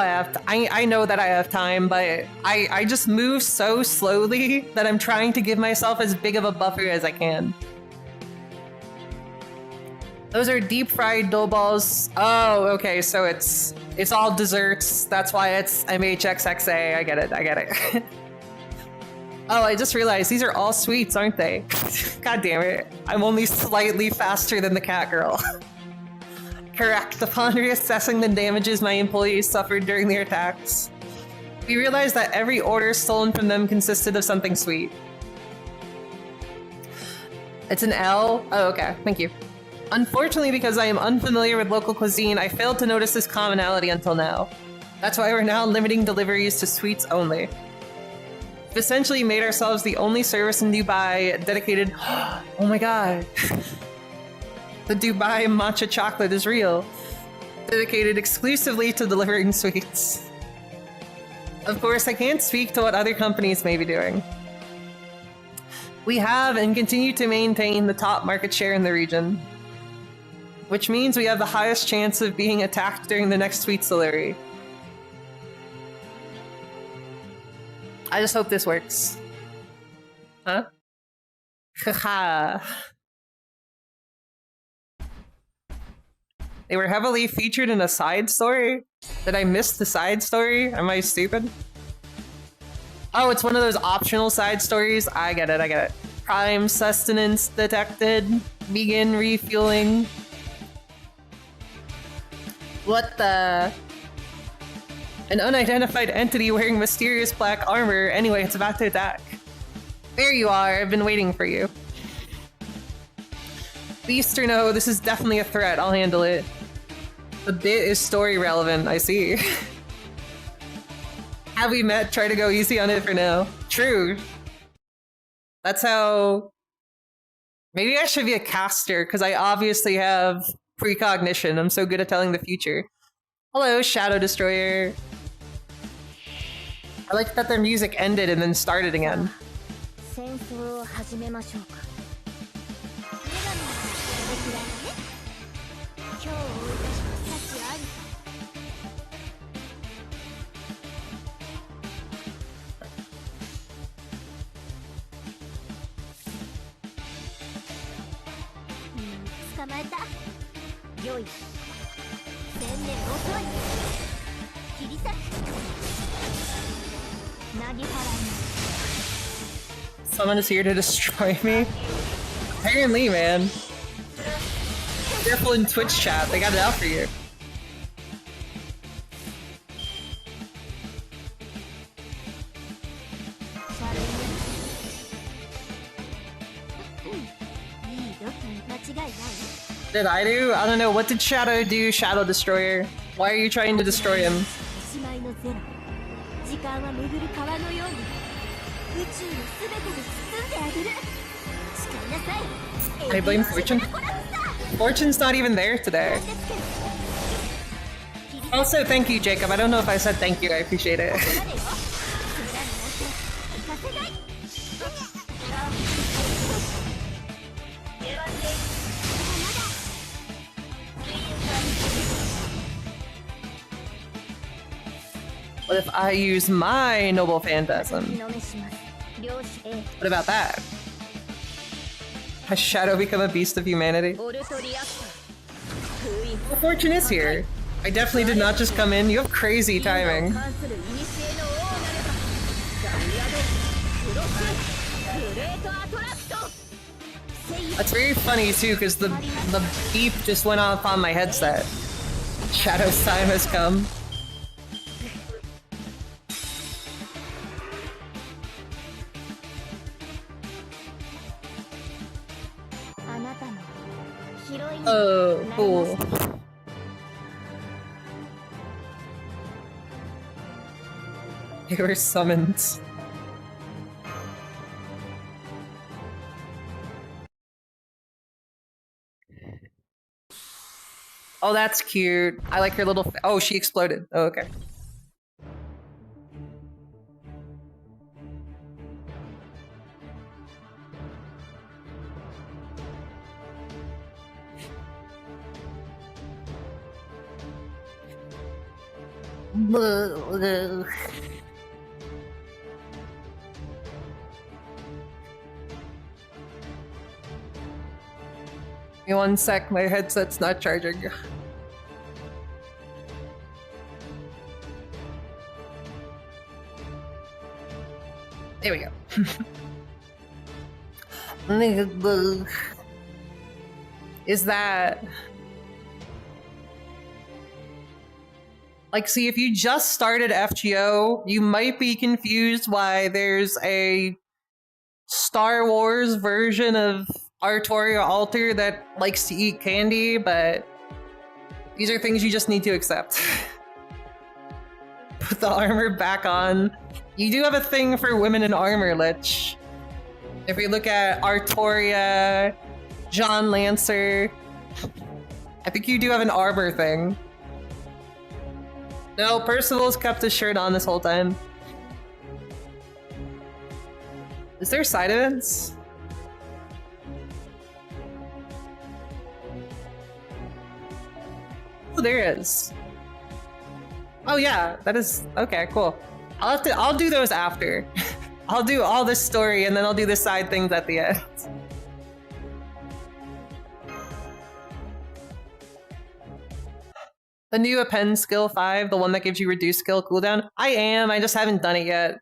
I know that I have time, but I just move so slowly that I'm trying to give myself as big of a buffer as I can. Those are deep fried dough balls. Oh, okay, so it's all desserts. That's why it's MHXXA. I get it. Oh, I just realized these are all sweets, aren't they? God damn it. I'm only slightly faster than the cat girl. Correct. Upon reassessing the damages my employees suffered during their attacks, we realized that every order stolen from them consisted of something sweet. It's an L? Oh, okay. Thank you. Unfortunately, because I am unfamiliar with local cuisine, I failed to notice this commonality until now. That's why we're now limiting deliveries to sweets only. We've essentially made ourselves the only service in Dubai dedicated— oh my god. The Dubai matcha chocolate is real. Dedicated exclusively to delivering sweets. Of course, I can't speak to what other companies may be doing. We have and continue to maintain the top market share in the region, which means we have the highest chance of being attacked during the next sweets delivery. I just hope this works. Huh? Haha. They were heavily featured in a side story? Did I miss the side story? Am I stupid? Oh, it's one of those optional side stories? I get it. Prime sustenance detected. Vegan refueling. What the? An unidentified entity wearing mysterious black armor. Anyway, it's about to attack. There you are. I've been waiting for you. Beast or no, this is definitely a threat. I'll handle it. The bit is story relevant, I see. Have we met? Try to go easy on it for now. True. That's how... Maybe I should be a caster, because I obviously have precognition. I'm so good at telling the future. Hello, Shadow Destroyer. I like that their music ended and then started again. Someone is here to destroy me? Apparently, man. Careful in Twitch chat, they got it out for you. Did I do? I don't know. What did Shadow do, Shadow Destroyer? Why are you trying to destroy him? I blame Fortune? Fortune's not even there today. Also, thank you, Jacob. I don't know if I said thank you. I appreciate it. What if I use my noble phantasm? What about that? Has Shadow become a beast of humanity? Well, Fortune is here. I definitely did not just come in. You have crazy timing. That's very funny too, because the beep just went off on my headset. Shadow's time has come. Oh, cool. They were summoned. Oh, that's cute. I like her little... Oh, she exploded. Oh, okay. Give me 1 sec, my headset's not charging. There we go. Is that... Like, see, if you just started FGO, you might be confused why there's a Star Wars version of Artoria Alter that likes to eat candy, but these are things you just need to accept. Put the armor back on. You do have a thing for women in armor, Lich. If we look at Artoria, John Lancer, I think you do have an armor thing. No, Percival's kept his shirt on this whole time. Is there side events? Oh, there is. Oh yeah, that is okay. Cool. I'll do those after. I'll do all this story and then I'll do the side things at the end. The new append skill 5, the one that gives you reduced skill cooldown. I just haven't done it yet.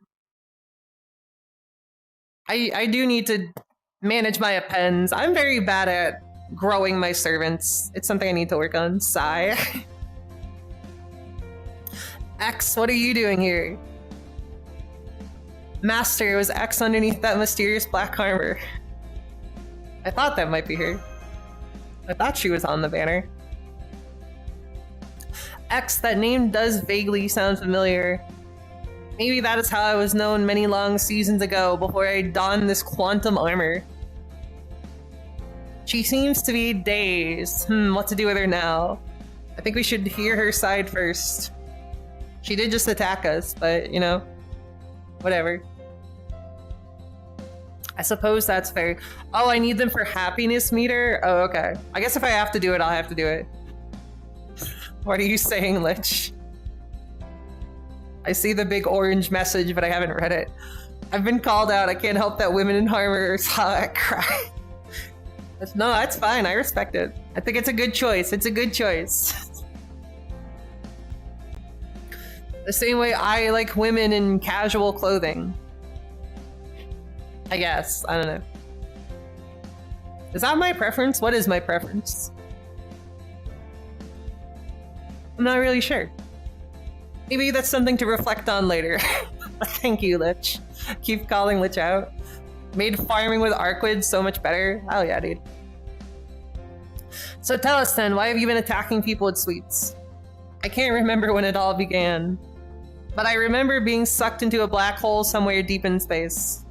I do need to manage my appends. I'm very bad at growing my servants. It's something I need to work on. Sigh. X, what are you doing here? Master, was X underneath that mysterious black armor? I thought that might be her. I thought she was on the banner. X, that name does vaguely sound familiar. Maybe that is how I was known many long seasons ago before I donned this quantum armor. She seems to be dazed. What to do with her now? I think we should hear her side first. She did just attack us, but, you know, whatever. I suppose that's fair. Oh, I need them for happiness meter? Oh, okay. I guess if I have to do it, I'll have to do it. What are you saying, Lich? I see the big orange message, but I haven't read it. I've been called out. I can't help that women in armor saw that cry. No, that's fine. I respect it. I think it's a good choice. It's a good choice. The same way I like women in casual clothing. I guess. I don't know. Is that my preference? What is my preference? I'm not really sure. Maybe that's something to reflect on later. Thank you, Lich. Keep calling Lich out. Made farming with Arquid so much better. Oh yeah, dude. So tell us then, why have you been attacking people with sweets? I can't remember when it all began, but I remember being sucked into a black hole somewhere deep in space.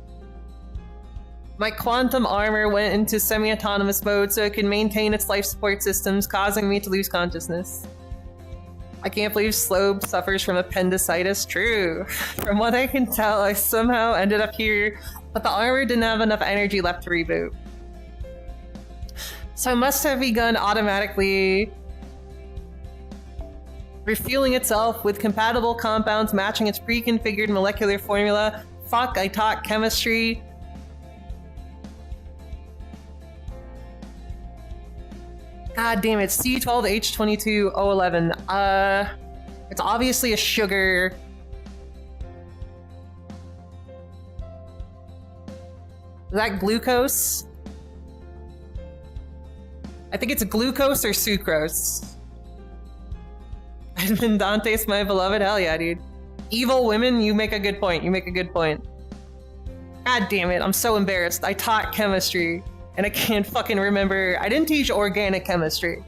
My quantum armor went into semi-autonomous mode so it could maintain its life support systems, causing me to lose consciousness. I can't believe Slobe suffers from appendicitis. True. From what I can tell, I somehow ended up here, but the armor didn't have enough energy left to reboot. So it must have begun automatically refueling itself with compatible compounds matching its pre-configured molecular formula. Fuck, I taught chemistry. God damn it, C12H22O11. It's obviously a sugar. Is that glucose? I think it's glucose or sucrose. Edmund Dante's my beloved. Hell yeah, dude. Evil women, you make a good point. You make a good point. God damn it, I'm so embarrassed. I taught chemistry. And I can't fucking remember. I didn't teach organic chemistry.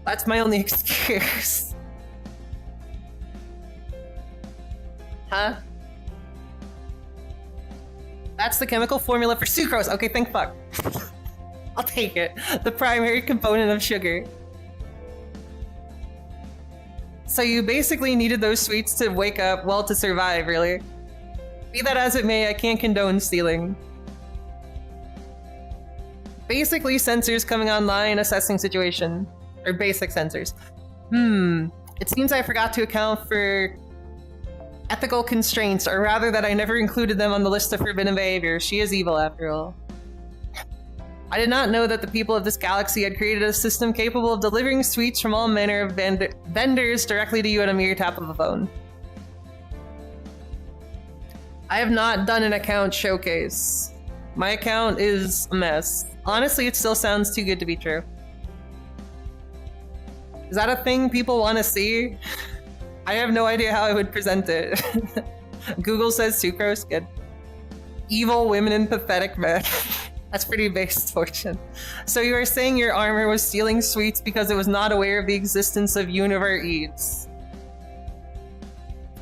That's my only excuse. Huh? That's the chemical formula for sucrose. Okay, thank fuck. I'll take it. The primary component of sugar. So you basically needed those sweets to wake up, well, to survive, really. Be that as it may, I can't condone stealing. Basically, sensors coming online, assessing situation. Or basic sensors. It seems I forgot to account for ethical constraints, or rather that I never included them on the list of forbidden behavior. She is evil, after all. I did not know that the people of this galaxy had created a system capable of delivering sweets from all manner of vendors directly to you at a mere tap of a phone. I have not done an account showcase. My account is a mess. Honestly, it still sounds too good to be true. Is that a thing people want to see? I have no idea how I would present it. Google says sucrose, good. Evil women and pathetic men. That's pretty base fortune. So you are saying your armor was stealing sweets because it was not aware of the existence of Univer Eats.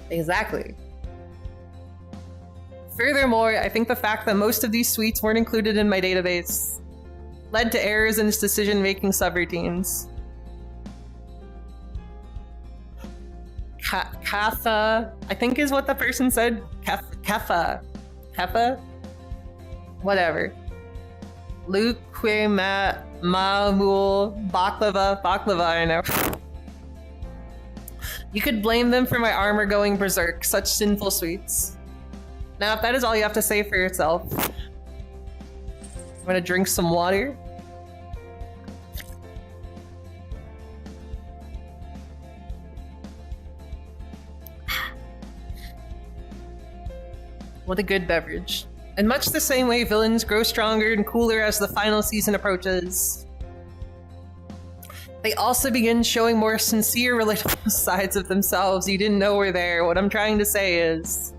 Exactly. Furthermore, I think the fact that most of these sweets weren't included in my database led to errors in its decision-making subroutines. Katha, I think is what the person said. Katha. Whatever. Luke, Ma'amul, Baklava, I know. You could blame them for my armor going berserk, such sinful sweets. Now, if that is all you have to say for yourself, I'm gonna drink some water. What a good beverage. In much the same way villains grow stronger and cooler as the final season approaches, they also begin showing more sincere, relatable sides of themselves you didn't know were there. What I'm trying to say is...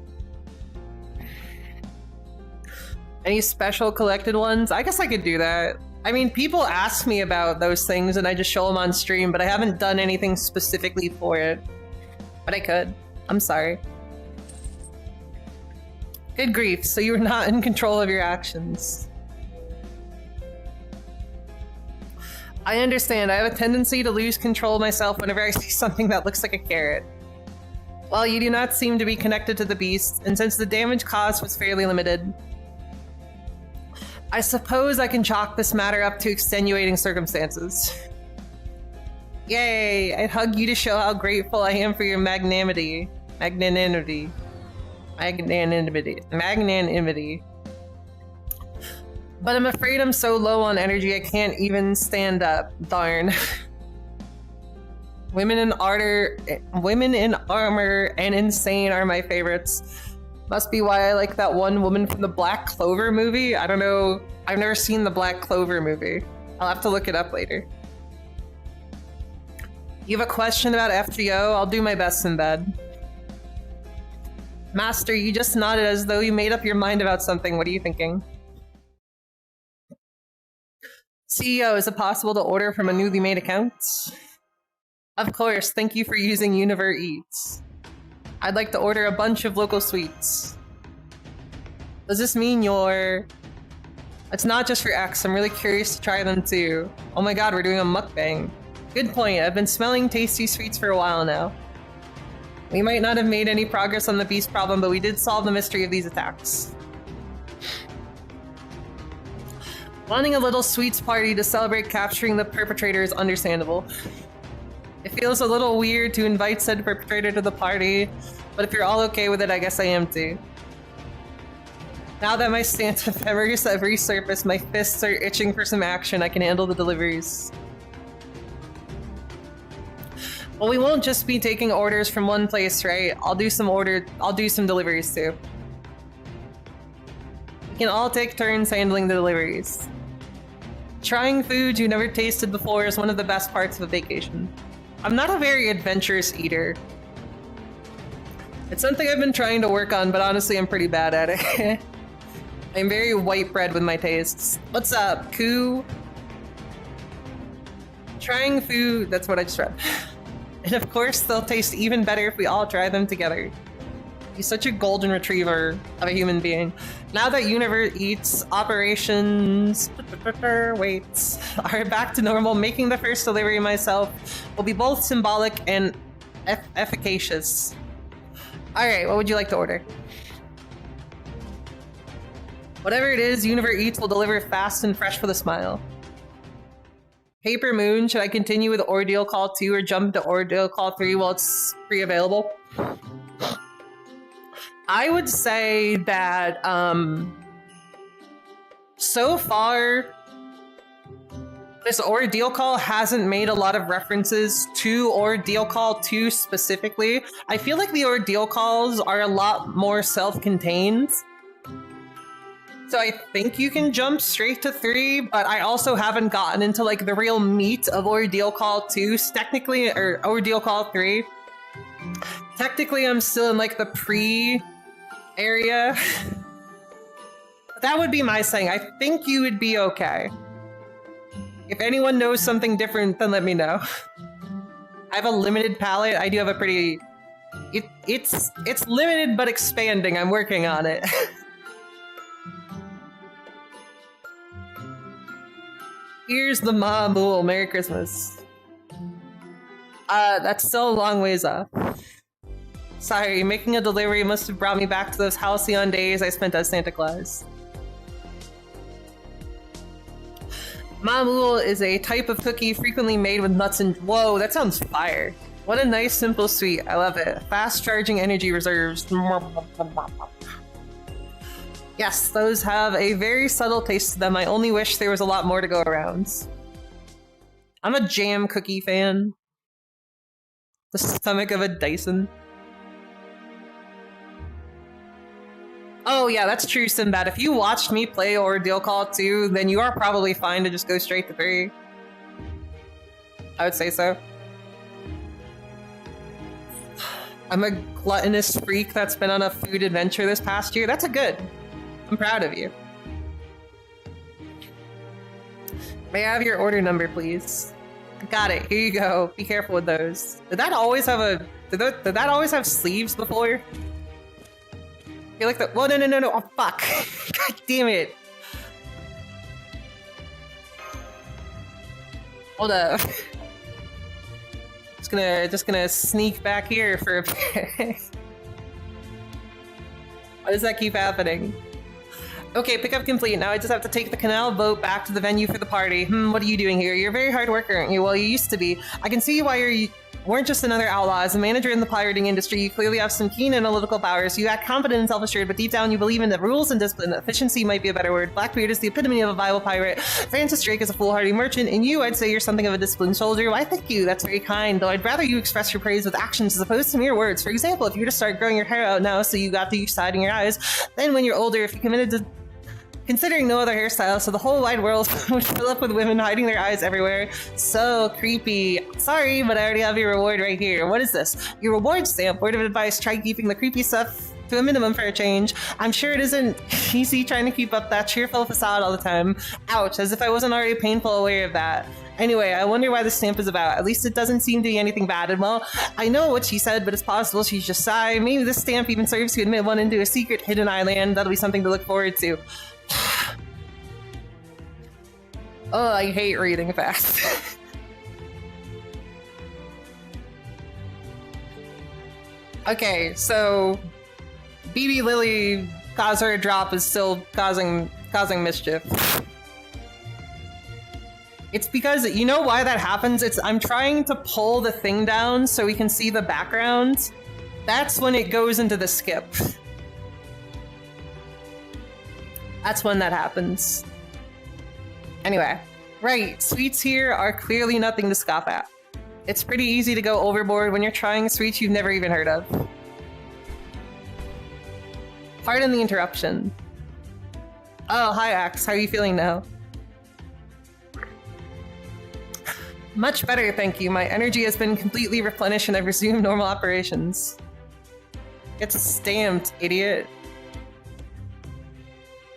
Any special collected ones? I guess I could do that. I mean, people ask me about those things and I just show them on stream, but I haven't done anything specifically for it. But I could. I'm sorry. Good grief, so you're not in control of your actions. I understand. I have a tendency to lose control myself whenever I see something that looks like a carrot. Well, you do not seem to be connected to the beast, and since the damage caused was fairly limited, I suppose I can chalk this matter up to extenuating circumstances. Yay! I'd hug you to show how grateful I am for your magnanimity. Magnanimity. But I'm afraid I'm so low on energy I can't even stand up. Darn. Women in armor and insane are my favorites. Must be why I like that one woman from the Black Clover movie. I don't know. I've never seen the Black Clover movie. I'll have to look it up later. You have a question about FGO? I'll do my best in bed. Master, you just nodded as though you made up your mind about something. What are you thinking? CEO, is it possible to order from a newly made account? Of course, thank you for using Univer Eats. I'd like to order a bunch of local sweets. Does this mean you're... It's not just for X, I'm really curious to try them too. Oh my god, we're doing a mukbang. Good point, I've been smelling tasty sweets for a while now. We might not have made any progress on the beast problem, but we did solve the mystery of these attacks. Wanting a little sweets party to celebrate capturing the perpetrator is understandable. It feels a little weird to invite said perpetrator to the party, but if you're all okay with it, I guess I am too. Now that my stance of memories have resurfaced, my fists are itching for some action. I can handle the deliveries. Well, we won't just be taking orders from one place, right? I'll do some deliveries too. We can all take turns handling the deliveries. Trying foods you never tasted before is one of the best parts of a vacation. I'm not a very adventurous eater. It's something I've been trying to work on, but honestly I'm pretty bad at it. I'm very white bread with my tastes. What's up, Koo? Trying food, that's what I just read. And of course, they'll taste even better if we all try them together. He's such a golden retriever of a human being. Now that Univer Eats operations are back to normal, making the first delivery myself will be both symbolic and efficacious. Alright, what would you like to order? Whatever it is, Univer Eats will deliver fast and fresh with a smile. Paper Moon, should I continue with Ordeal Call 2 or jump to Ordeal Call 3 while it's free available? I would say that, so far, This Ordeal Call hasn't made a lot of references to Ordeal Call 2 specifically. I feel like the Ordeal Calls are a lot more self-contained. So I think you can jump straight to 3, but I also haven't gotten into like the real meat of Ordeal Call 2, technically, or Ordeal Call 3. Technically, I'm still in like the pre-area. That would be my saying. I think you would be okay. If anyone knows something different, then let me know. I have a limited palette. I do have a pretty... It's limited but expanding. I'm working on it. Here's the Mabul. Merry Christmas. That's still a long ways off. Sorry, making a delivery must have brought me back to those halcyon days I spent as Santa Claus. Mabul is a type of cookie frequently made with nuts and... Whoa, that sounds fire. What a nice, simple sweet. I love it. Fast charging energy reserves. Yes, those have a very subtle taste to them. I only wish there was a lot more to go around. I'm a jam cookie fan. The stomach of a Dyson. Oh yeah, that's true, Sinbad. If you watched me play Ordeal Call 2, then you are probably fine to just go straight to 3. I would say so. I'm a gluttonous freak that's been on a food adventure this past year. That's a good. I'm proud of you. May I have your order number, please? Got it. Here you go. Be careful with those. Did that always have a... Did that always have sleeves before? I feel like the... Whoa, no. Oh, fuck. God damn it. Hold up. Just gonna sneak back here for a bit. Why does that keep happening? Okay, pickup complete. Now I just have to take the canal boat back to the venue for the party. What are you doing here? You're a very hard worker, aren't you? Well, you used to be. I can see why you weren't just another outlaw. As a manager in the pirating industry, you clearly have some keen analytical powers. You act confident and self-assured, but deep down you believe in the rules and discipline. Efficiency might be a better word. Blackbeard is the epitome of a viable pirate. Francis Drake is a foolhardy merchant, and you, I'd say you're something of a disciplined soldier. Why, thank you. That's very kind, though I'd rather you express your praise with actions as opposed to mere words. For example, if you were to start growing your hair out now so you got to each side in your eyes, then when you're older, if you committed to considering no other hairstyle, so the whole wide world would fill up with women hiding their eyes everywhere. So creepy. Sorry, but I already have your reward right here. What is this? Your reward stamp. Word of advice, try keeping the creepy stuff to a minimum for a change. I'm sure it isn't easy trying to keep up that cheerful facade all the time. Ouch, as if I wasn't already painful aware of that. Anyway, I wonder why the stamp is about. At least it doesn't seem to be anything bad. And well, I know what she said, but it's possible she's just shy. Maybe this stamp even serves to admit one into a secret hidden island. That'll be something to look forward to. Oh, I hate reading fast. Okay, so BB Lily cause her drop is still causing mischief. It's because, you know why that happens? I'm trying to pull the thing down so we can see the background. That's when it goes into the skip. That's when that happens. Anyway, right, sweets here are clearly nothing to scoff at. It's pretty easy to go overboard when you're trying sweets you've never even heard of. Pardon the interruption. Oh, hi Axe, how are you feeling now? Much better, thank you. My energy has been completely replenished and I've resumed normal operations. It's stamped, idiot.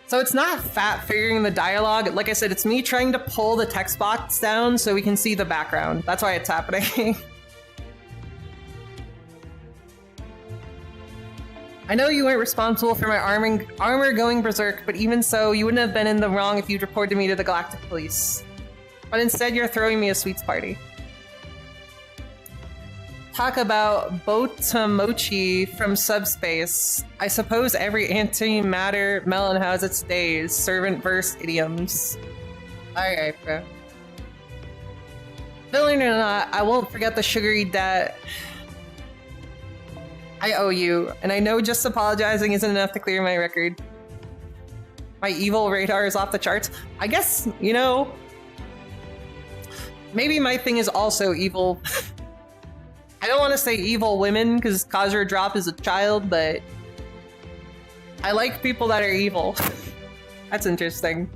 So it's not fat figuring the dialogue. Like I said, it's me trying to pull the text box down so we can see the background. That's why it's happening. I know you weren't responsible for my armor going berserk, but even so, you wouldn't have been in the wrong if you'd reported me to the Galactic Police. But instead, you're throwing me a sweets party. Talk about Botamochi from subspace. I suppose every antimatter melon has its days. Servant verse idioms. Alright, bro. Villain or not, I won't forget the sugary debt I owe you, and I know just apologizing isn't enough to clear my record. My evil radar is off the charts. I guess, you know, Maybe my thing is also evil. I don't want to say evil women because Kazura Drop is a child, but I like people that are evil. That's interesting.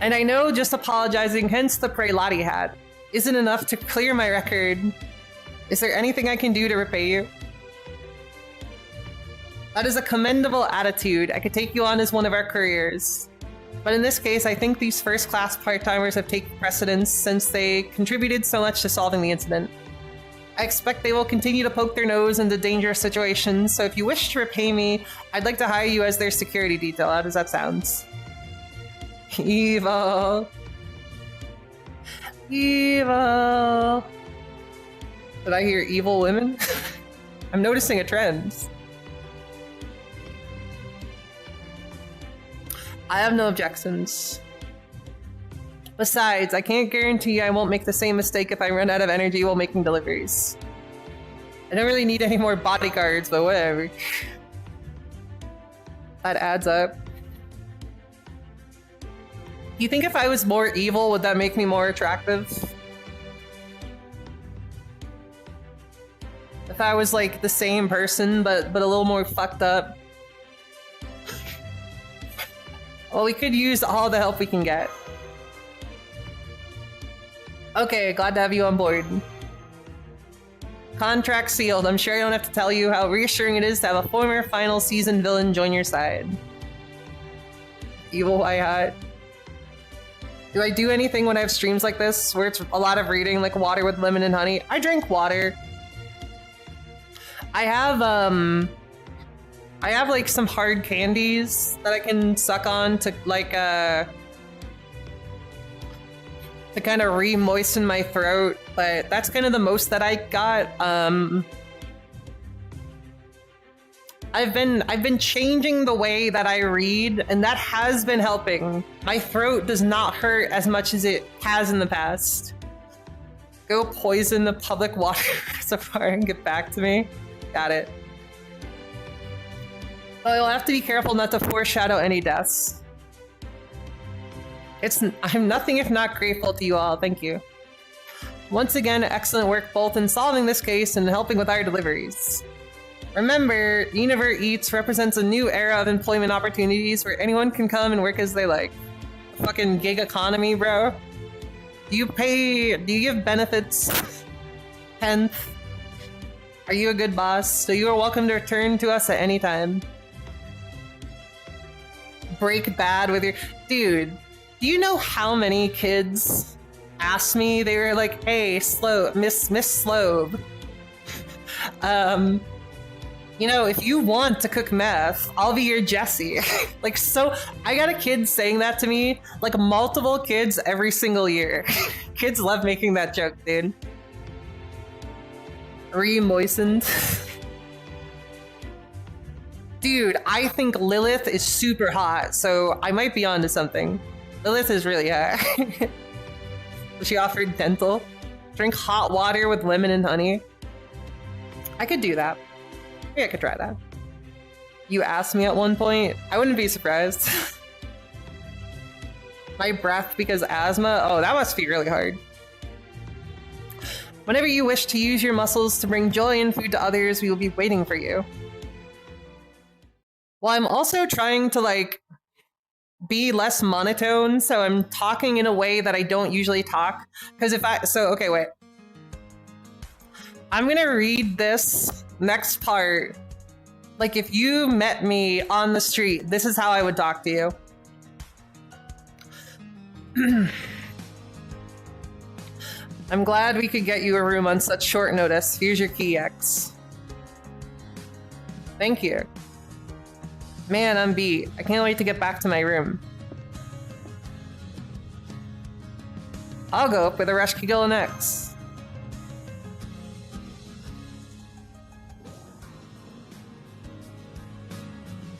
And I know just apologizing, hence the Pray Lottie hat, isn't enough to clear my record. Is there anything I can do to repay you? That is a commendable attitude. I could take you on as one of our couriers. But in this case, I think these first-class part-timers have taken precedence since they contributed so much to solving the incident. I expect they will continue to poke their nose into dangerous situations, so if you wish to repay me, I'd like to hire you as their security detail. How does that sound? Evil. Evil. Did I hear evil women? I'm noticing a trend. I have no objections. Besides, I can't guarantee I won't make the same mistake if I run out of energy while making deliveries. I don't really need any more bodyguards, but whatever. That adds up. Do you think if I was more evil, would that make me more attractive? If I was like the same person, but a little more fucked up? Well, we could use all the help we can get. Okay, glad to have you on board. Contract sealed. I'm sure I don't have to tell you how reassuring it is to have a former final season villain join your side. Evil White Hat. Do I do anything when I have streams like this, where it's a lot of reading, like water with lemon and honey? I drink water. I have like some hard candies that I can suck on to like to kind of re-moisten my throat, but that's kind of the most that I got. I've been changing the way that I read, and that has been helping. My throat does not hurt as much as it has in the past. Go poison the public water reservoir and get back to me. Got it. Well, you'll have to be careful not to foreshadow any deaths. I'm nothing if not grateful to you all. Thank you. Once again, excellent work both in solving this case and helping with our deliveries. Remember, Univer Eats represents a new era of employment opportunities where anyone can come and work as they like. Fucking gig economy, bro. Do you give benefits? 10th. Are you a good boss? So you are welcome to return to us at any time. Break bad with your... Dude, do you know how many kids asked me? They were like, hey, Miss Slobe. You know, if you want to cook meth, I'll be your Jessie. Like, so, I got a kid saying that to me, like multiple kids every single year. Kids love making that joke, dude. Re-moistened. Dude, I think Lilith is super hot, so I might be onto something. Lilith is really hot. She offered dental. Drink hot water with lemon and honey. I could do that. Maybe I could try that. You asked me at one point. I wouldn't be surprised. My breath because asthma? Oh, that must be really hard. Whenever you wish to use your muscles to bring joy and food to others, we will be waiting for you. Well, I'm also trying to, like, be less monotone, so I'm talking in a way that I don't usually talk. Because okay, wait. I'm gonna read this next part. Like, if you met me on the street, this is how I would talk to you. I'm glad we could get you a room on such short notice. Here's your key, X. Thank you. Man, I'm beat. I can't wait to get back to my room. I'll go up with a Rush Kigil and X.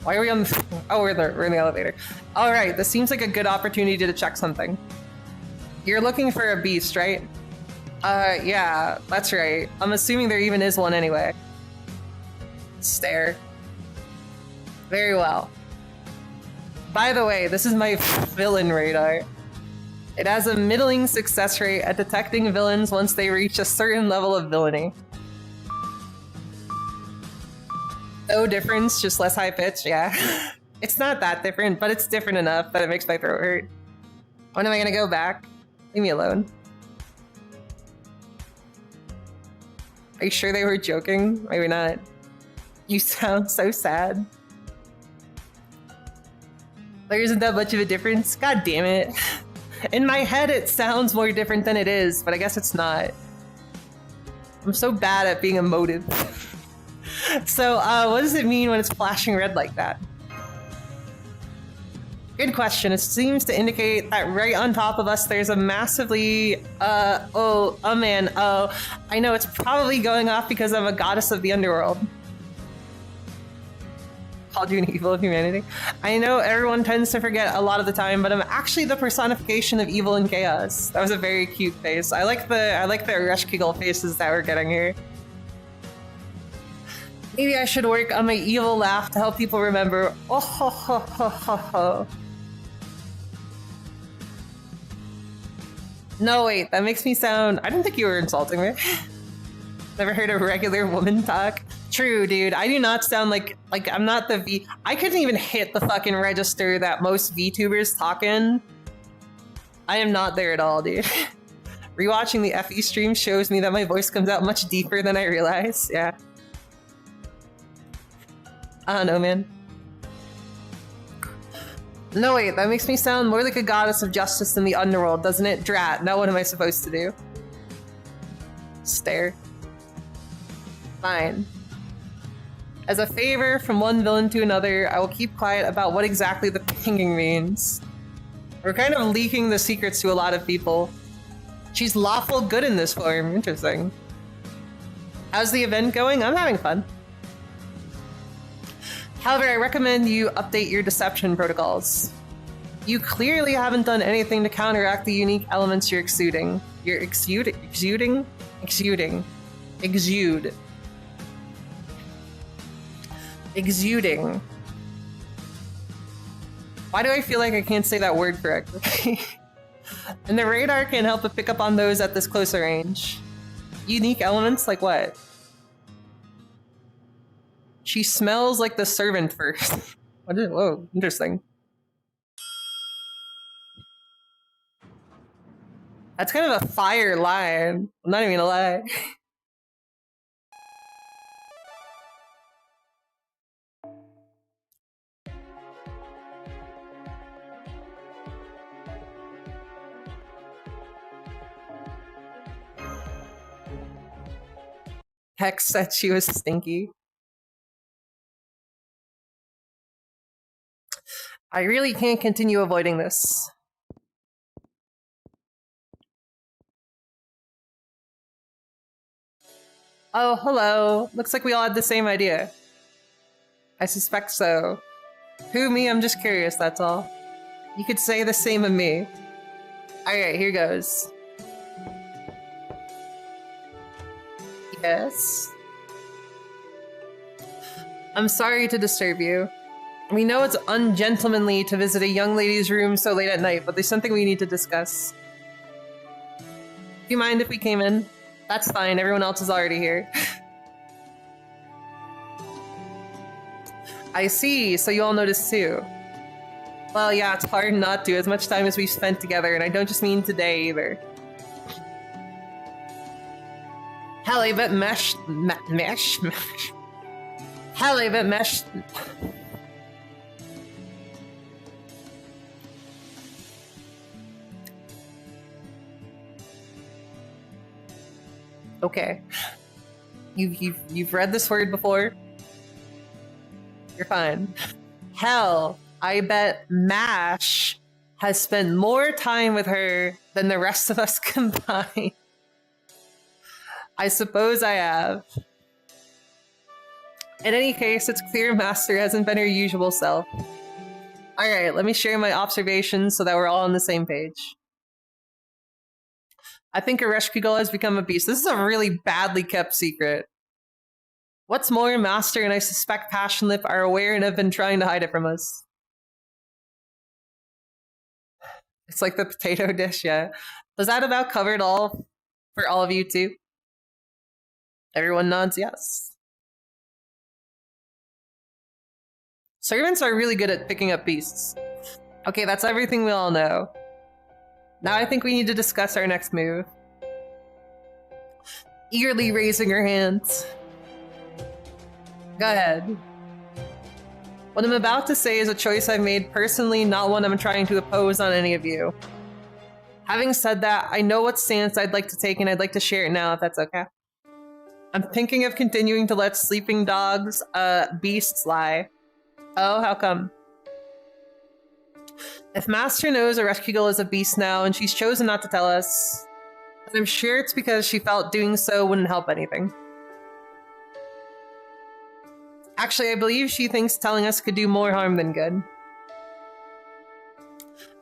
Why are we on the... Oh, we're in the elevator. Alright, this seems like a good opportunity to check something. You're looking for a beast, right? Yeah, that's right. I'm assuming there even is one anyway. Stare. Very well. By the way, this is my villain radar. It has a middling success rate at detecting villains once they reach a certain level of villainy. No difference, just less high pitch, yeah. It's not that different, but it's different enough that it makes my throat hurt. When am I gonna go back? Leave me alone. Are you sure they were joking? Maybe not. You sound so sad. There isn't that much of a difference? God damn it. In my head, it sounds more different than it is, but I guess it's not. I'm so bad at being emotive. So, what does it mean when it's flashing red like that? Good question. It seems to indicate that right on top of us there's a massively, I know it's probably going off because I'm a goddess of the underworld. Called you an evil of humanity. I know everyone tends to forget a lot of the time, but I'm actually the personification of evil and chaos. That was a very cute face. I like the Reshkigel faces that we're getting here. Maybe I should work on my evil laugh to help people remember. Oh ho ho ho ho ho. No, wait, that makes me sound... I didn't think you were insulting me. Never heard a regular woman talk? True, dude. I do not sound like I'm not the V... I couldn't even hit the fucking register that most VTubers talk in. I am not there at all, dude. Rewatching the FE stream shows me that my voice comes out much deeper than I realize. Yeah. I don't know, man. No, wait, that makes me sound more like a goddess of justice in the underworld, doesn't it? Drat, now what am I supposed to do? Stare. Fine. As a favor from one villain to another, I will keep quiet about what exactly the pinging means. We're kind of leaking the secrets to a lot of people. She's lawful good in this form. Interesting. How's the event going? I'm having fun. However, I recommend you update your deception protocols. You clearly haven't done anything to counteract the unique elements you're exuding. You're exuding? Exuding. Why do I feel like I can't say that word correctly? And the radar can't help but pick up on those at this closer range. Unique elements? Like what? She smells like the servant first. Whoa, interesting. That's kind of a fire line. I'm not even gonna lie. Hex said she was stinky. I really can't continue avoiding this. Oh, hello. Looks like we all had the same idea. I suspect so. Who, me? I'm just curious, that's all. You could say the same of me. Alright, here goes. Yes? I'm sorry to disturb you. We know it's ungentlemanly to visit a young lady's room so late at night, but there's something we need to discuss. Do you mind if we came in? That's fine, everyone else is already here. I see, so you all noticed too. Well, yeah, it's hard not to, as much time as we've spent together, and I don't just mean today either. Hell, I bet mesh... Hell, I bet mesh... Okay. You've read this word before? You're fine. Hell, I bet MASH has spent more time with her than the rest of us combined. I suppose I have. In any case, it's clear Master hasn't been her usual self. Alright, let me share my observations so that we're all on the same page. I think Ereshkigal has become a beast. This is a really badly kept secret. What's more, Master and I suspect Passionlip are aware and have been trying to hide it from us. It's like the potato dish, yeah. Does that about cover it all for all of you too? Everyone nods yes. Servants are really good at picking up beasts. Okay, that's everything we all know. Now I think we need to discuss our next move. Eagerly raising her hands. Go ahead. What I'm about to say is a choice I've made personally, not one I'm trying to oppose on any of you. Having said that, I know what stance I'd like to take and I'd like to share it now if that's okay. I'm thinking of continuing to let sleeping dogs, beasts lie. Oh, how come? If Master knows a rescue girl is a beast now and she's chosen not to tell us, then I'm sure it's because she felt doing so wouldn't help anything. Actually, I believe she thinks telling us could do more harm than good.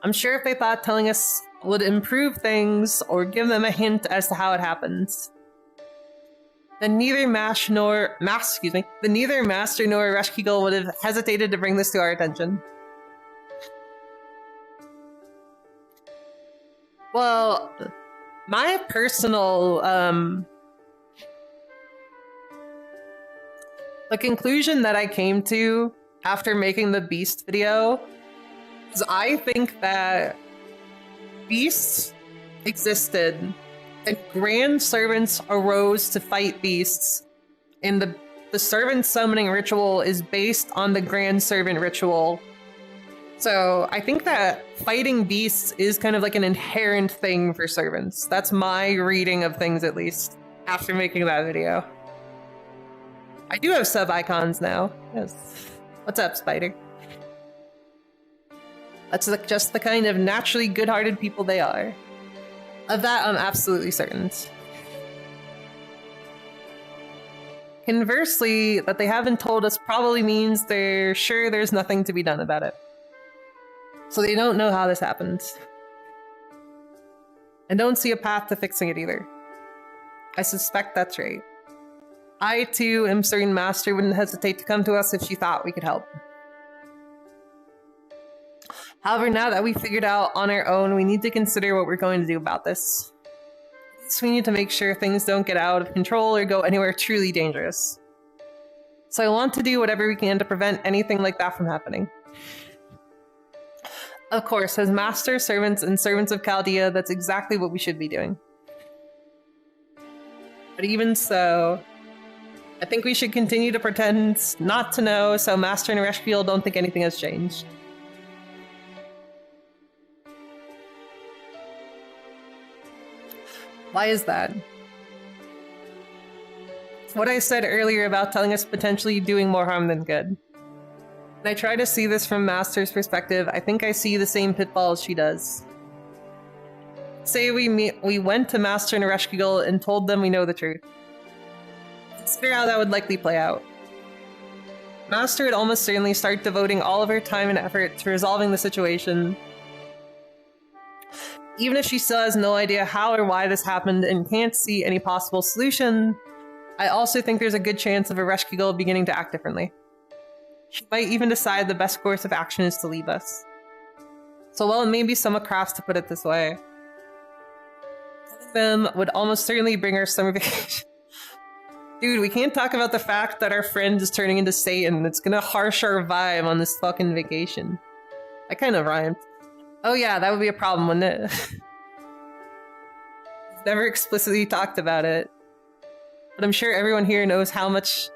I'm sure if they thought telling us would improve things or give them a hint as to how it happens, then neither Master nor Rescue Girl would have hesitated to bring this to our attention. Well, my personal, the conclusion that I came to after making the Beast video is I think that beasts existed and grand servants arose to fight beasts, and the servant summoning ritual is based on the grand servant ritual. So I think that fighting beasts is kind of like an inherent thing for servants. That's my reading of things, at least, after making that video. I do have sub-icons now. Yes. What's up, Spider? That's just the kind of naturally good-hearted people they are. Of that, I'm absolutely certain. Conversely, that they haven't told us probably means they're sure there's nothing to be done about it. So they don't know how this happened. And don't see a path to fixing it either. I suspect that's right. I, too, am certain Master wouldn't hesitate to come to us if she thought we could help. However, now that we figured out on our own, we need to consider what we're going to do about this. So we need to make sure things don't get out of control or go anywhere truly dangerous. So I want to do whatever we can to prevent anything like that from happening. Of course, as Master, servants, and servants of Chaldea, that's exactly what we should be doing. But even so, I think we should continue to pretend not to know so Master and Rescue don't think anything has changed. Why is that? What I said earlier about telling us potentially doing more harm than good. When I try to see this from Master's perspective, I think I see the same pitfalls she does. Say we went to Master and Rescue Girl and told them we know the truth. Consider how that would likely play out. Master would almost certainly start devoting all of her time and effort to resolving the situation. Even if she still has no idea how or why this happened and can't see any possible solution, I also think there's a good chance of a Rescue Girl beginning to act differently. She might even decide the best course of action is to leave us. So while it may be somewhat crass to put it this way, them would almost certainly bring our summer vacation. Dude, we can't talk about the fact that our friend is turning into Satan. It's gonna harsh our vibe on this fucking vacation. That kind of rhymed. Oh yeah, that would be a problem, wouldn't it? Never explicitly talked about it. But I'm sure everyone here knows how much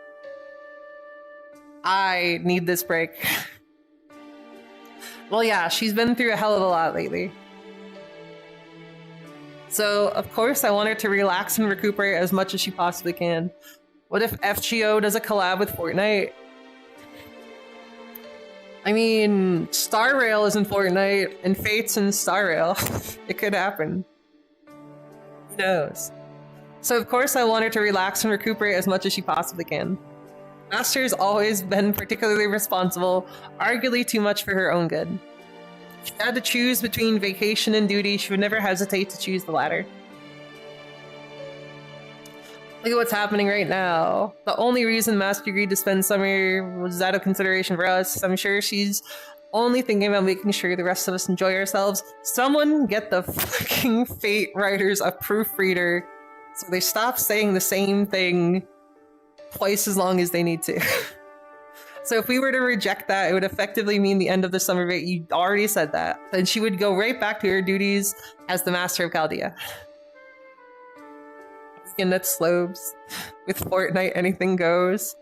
I need this break. Well, yeah, she's been through a hell of a lot lately. So, of course, I want her to relax and recuperate as much as she possibly can. What if FGO does a collab with Fortnite? I mean, Star Rail is in Fortnite, and Fate's in Star Rail. It could happen. Who knows? So, of course, I want her to relax and recuperate as much as she possibly can. Master's always been particularly responsible, arguably too much for her own good. If she had to choose between vacation and duty, she would never hesitate to choose the latter. Look at what's happening right now. The only reason Master agreed to spend summer was out of consideration for us. I'm sure she's only thinking about making sure the rest of us enjoy ourselves. Someone get the fucking Fate writers a proofreader so they stop saying the same thing twice as long as they need to. So if we were to reject that, it would effectively mean the end of the summer event. You already said that. Then she would go right back to her duties as the Master of Chaldea. Skin that slopes. With Fortnite, anything goes.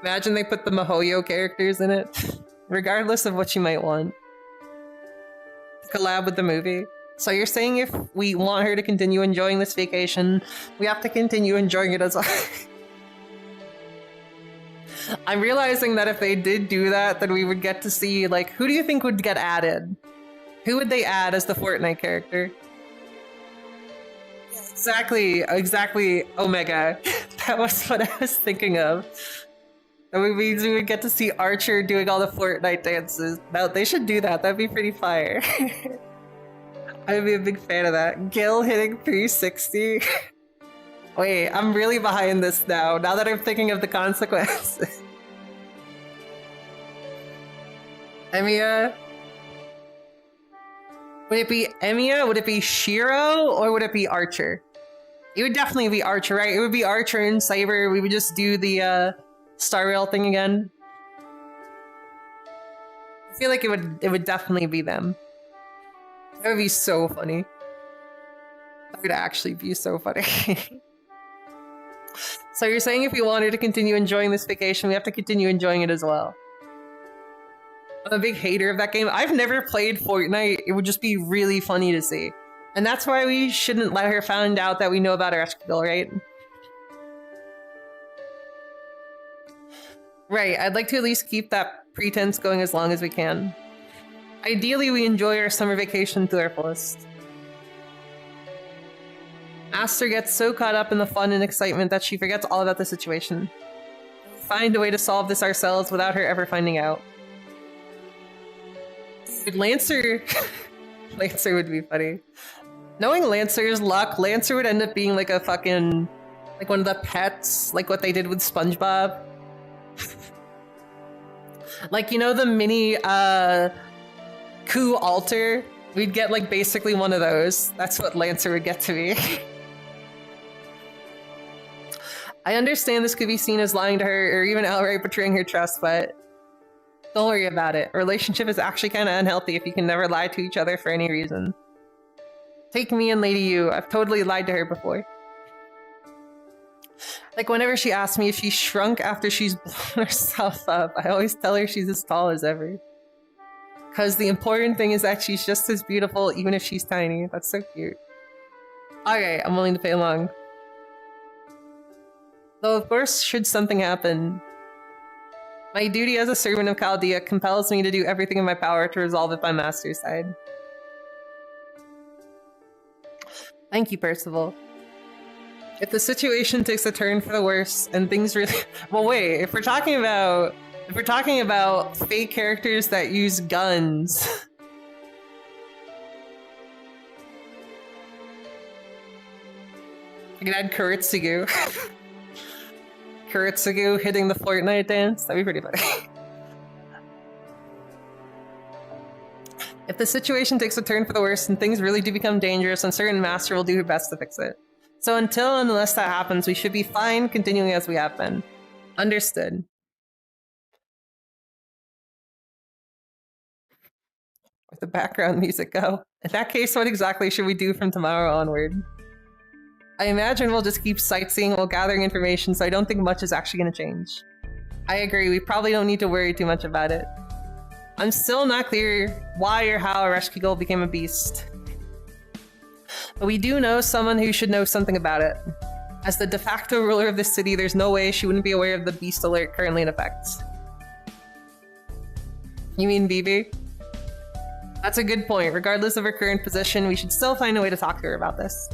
Imagine they put the Mihoyo characters in it. Regardless of what you might want. Collab with the movie. So you're saying if we want her to continue enjoying this vacation, we have to continue enjoying it as well. I'm realizing that if they did do that, then we would get to see, like, who do you think would get added? Who would they add as the Fortnite character? Exactly, Omega. That was what I was thinking of. That means we would get to see Archer doing all the Fortnite dances. Now, they should do that. That'd be pretty fire. I'd be a big fan of that. Gil hitting 360. Wait, I'm really behind this now that I'm thinking of the consequences. Emiya? Would it be Emiya? Would it be Shiro? Or would it be Archer? It would definitely be Archer, right? It would be Archer and Saber. We would just do the Star Rail thing again. I feel like it would definitely be them. That would be so funny. That would actually be so funny. So you're saying if we wanted to continue enjoying this vacation, we have to continue enjoying it as well. I'm a big hater of that game. I've never played Fortnite. It would just be really funny to see. And that's why we shouldn't let her find out that we know about her Eskimo, right? Right, I'd like to at least keep that pretense going as long as we can. Ideally, we enjoy our summer vacation to their fullest. Aster gets so caught up in the fun and excitement that she forgets all about the situation. Find a way to solve this ourselves without her ever finding out. Dude, Lancer... Lancer would be funny. Knowing Lancer's luck, Lancer would end up being like a fucking... like one of the pets, like what they did with SpongeBob. Like, you know the mini, coup altar? We'd get like basically one of those. That's what Lancer would get to be. I understand this could be seen as lying to her or even outright betraying her trust, but don't worry about it. A relationship is actually kind of unhealthy if you can never lie to each other for any reason. Take me and Lady Yu. I've totally lied to her before. Like whenever she asks me if she shrunk after she's blown herself up, I always tell her she's as tall as ever. Because the important thing is that she's just as beautiful even if she's tiny. That's so cute. Okay, I'm willing to play along. Though of course, should something happen, my duty as a servant of Chaldea compels me to do everything in my power to resolve it by Master's side. Thank you, Percival. If the situation takes a turn for the worse and things really... Well, wait, if we're talking about fake characters that use guns... I could add Kuritsugu. Kuritsugu hitting the Fortnite dance. That'd be pretty funny. If the situation takes a turn for the worse and things really do become dangerous, a certain master will do her best to fix it. So unless that happens, we should be fine continuing as we have been. Understood. Where'd the background music go? In that case, what exactly should we do from tomorrow onward? I imagine we'll just keep sightseeing while gathering information, so I don't think much is actually going to change. I agree, we probably don't need to worry too much about it. I'm still not clear why or how Ereshkigal became a beast. But we do know someone who should know something about it. As the de facto ruler of this city, there's no way she wouldn't be aware of the beast alert currently in effect. You mean Bibi? That's a good point. Regardless of her current position, we should still find a way to talk to her about this.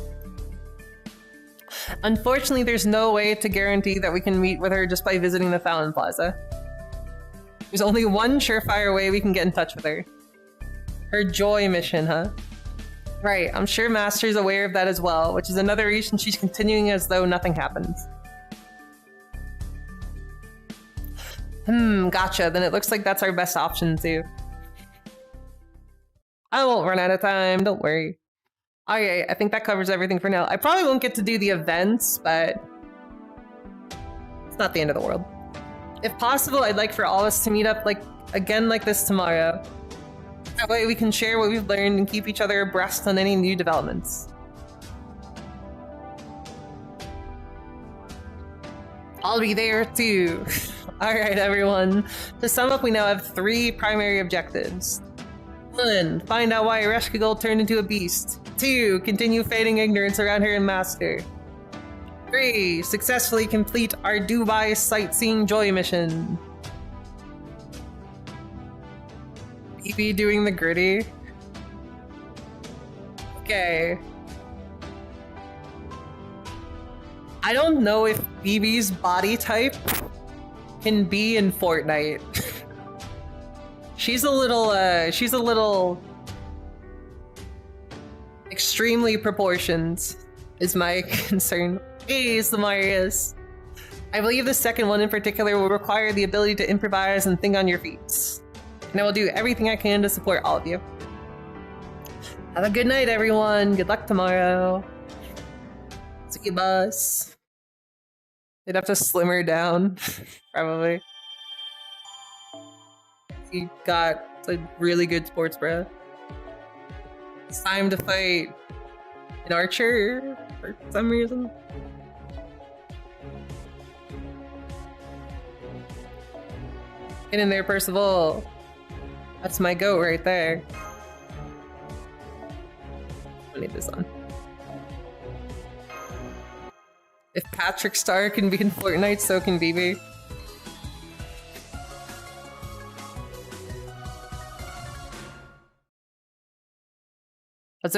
Unfortunately, there's no way to guarantee that we can meet with her just by visiting the Fountain Plaza. There's only one surefire way we can get in touch with her. Her joy mission, huh? Right, I'm sure Master's aware of that as well, which is another reason she's continuing as though nothing happens. Gotcha. Then it looks like that's our best option too. I won't run out of time, don't worry. Alright, I think that covers everything for now. I probably won't get to do the events, but it's not the end of the world. If possible, I'd like for all of us to meet up again like this tomorrow. That way we can share what we've learned and keep each other abreast on any new developments. I'll be there too. Alright everyone, to sum up, we now have 3 primary objectives. 1. Find out why Ereshkigal turned into a beast. 2. Continue fading ignorance around her and Master. 3. Successfully complete our Dubai sightseeing joy mission. BB doing the gritty. Okay. I don't know if BB's body type can be in Fortnite. She's a little extremely proportioned, is my concern. Hey, Samarius. I believe the second one in particular will require the ability to improvise and think on your feet. And I will do everything I can to support all of you. Have a good night, everyone. Good luck tomorrow. See you, boss. They'd have to slim her down, probably. He got a really good sports bra. It's time to fight an archer for some reason. Get in there, Percival. That's my goat right there. I need this on. If Patrick Star can be in Fortnite, so can BB. That's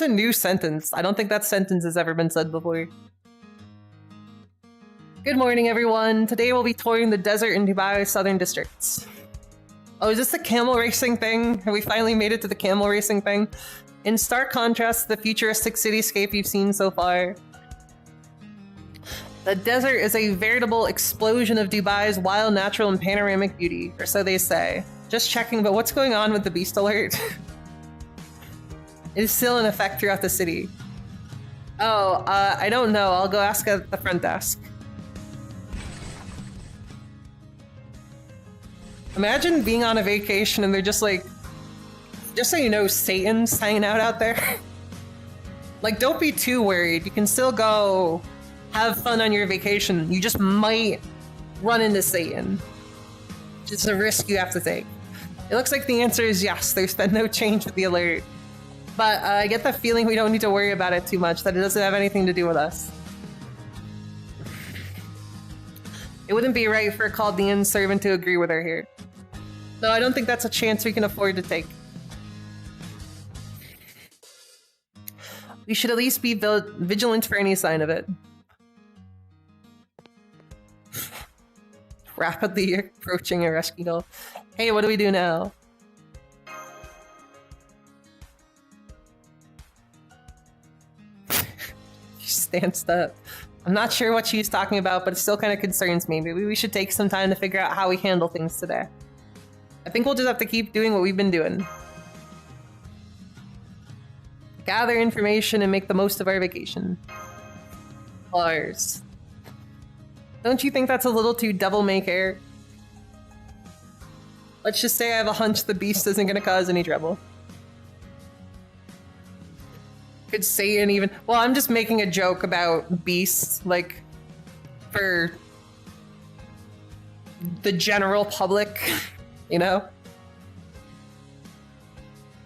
a new sentence. I don't think that sentence has ever been said before. Good morning, everyone. Today we'll be touring the desert in Dubai's southern districts. Oh, is this the camel racing thing? Have we finally made it to the camel racing thing? In stark contrast to the futuristic cityscape you've seen so far, the desert is a veritable explosion of Dubai's wild, natural, and panoramic beauty, or so they say. Just checking, but what's going on with the beast alert? It is still in effect throughout the city. Oh, I don't know. I'll go ask at the front desk. Imagine being on a vacation and they're just like, just so you know, Satan's hanging out there. Like, don't be too worried. You can still go have fun on your vacation. You just might run into Satan. It's a risk you have to take. It looks like the answer is yes. There's been no change with the alert. But I get the feeling we don't need to worry about it too much, that it doesn't have anything to do with us. It wouldn't be right for a Chaldean servant to agree with her here. No, I don't think that's a chance we can afford to take. We should at least be vigilant for any sign of it. Rapidly approaching a rescue doll. Hey, what do we do now? She stands up. I'm not sure what she's talking about, but it still kind of concerns me. Maybe we should take some time to figure out how we handle things today. I think we'll just have to keep doing what we've been doing. Gather information and make the most of our vacation. Lars. Don't you think that's a little too devil-may-care? Let's just say I have a hunch the beast isn't gonna cause any trouble. Could Satan even... Well, I'm just making a joke about beasts, like, for the general public, you know?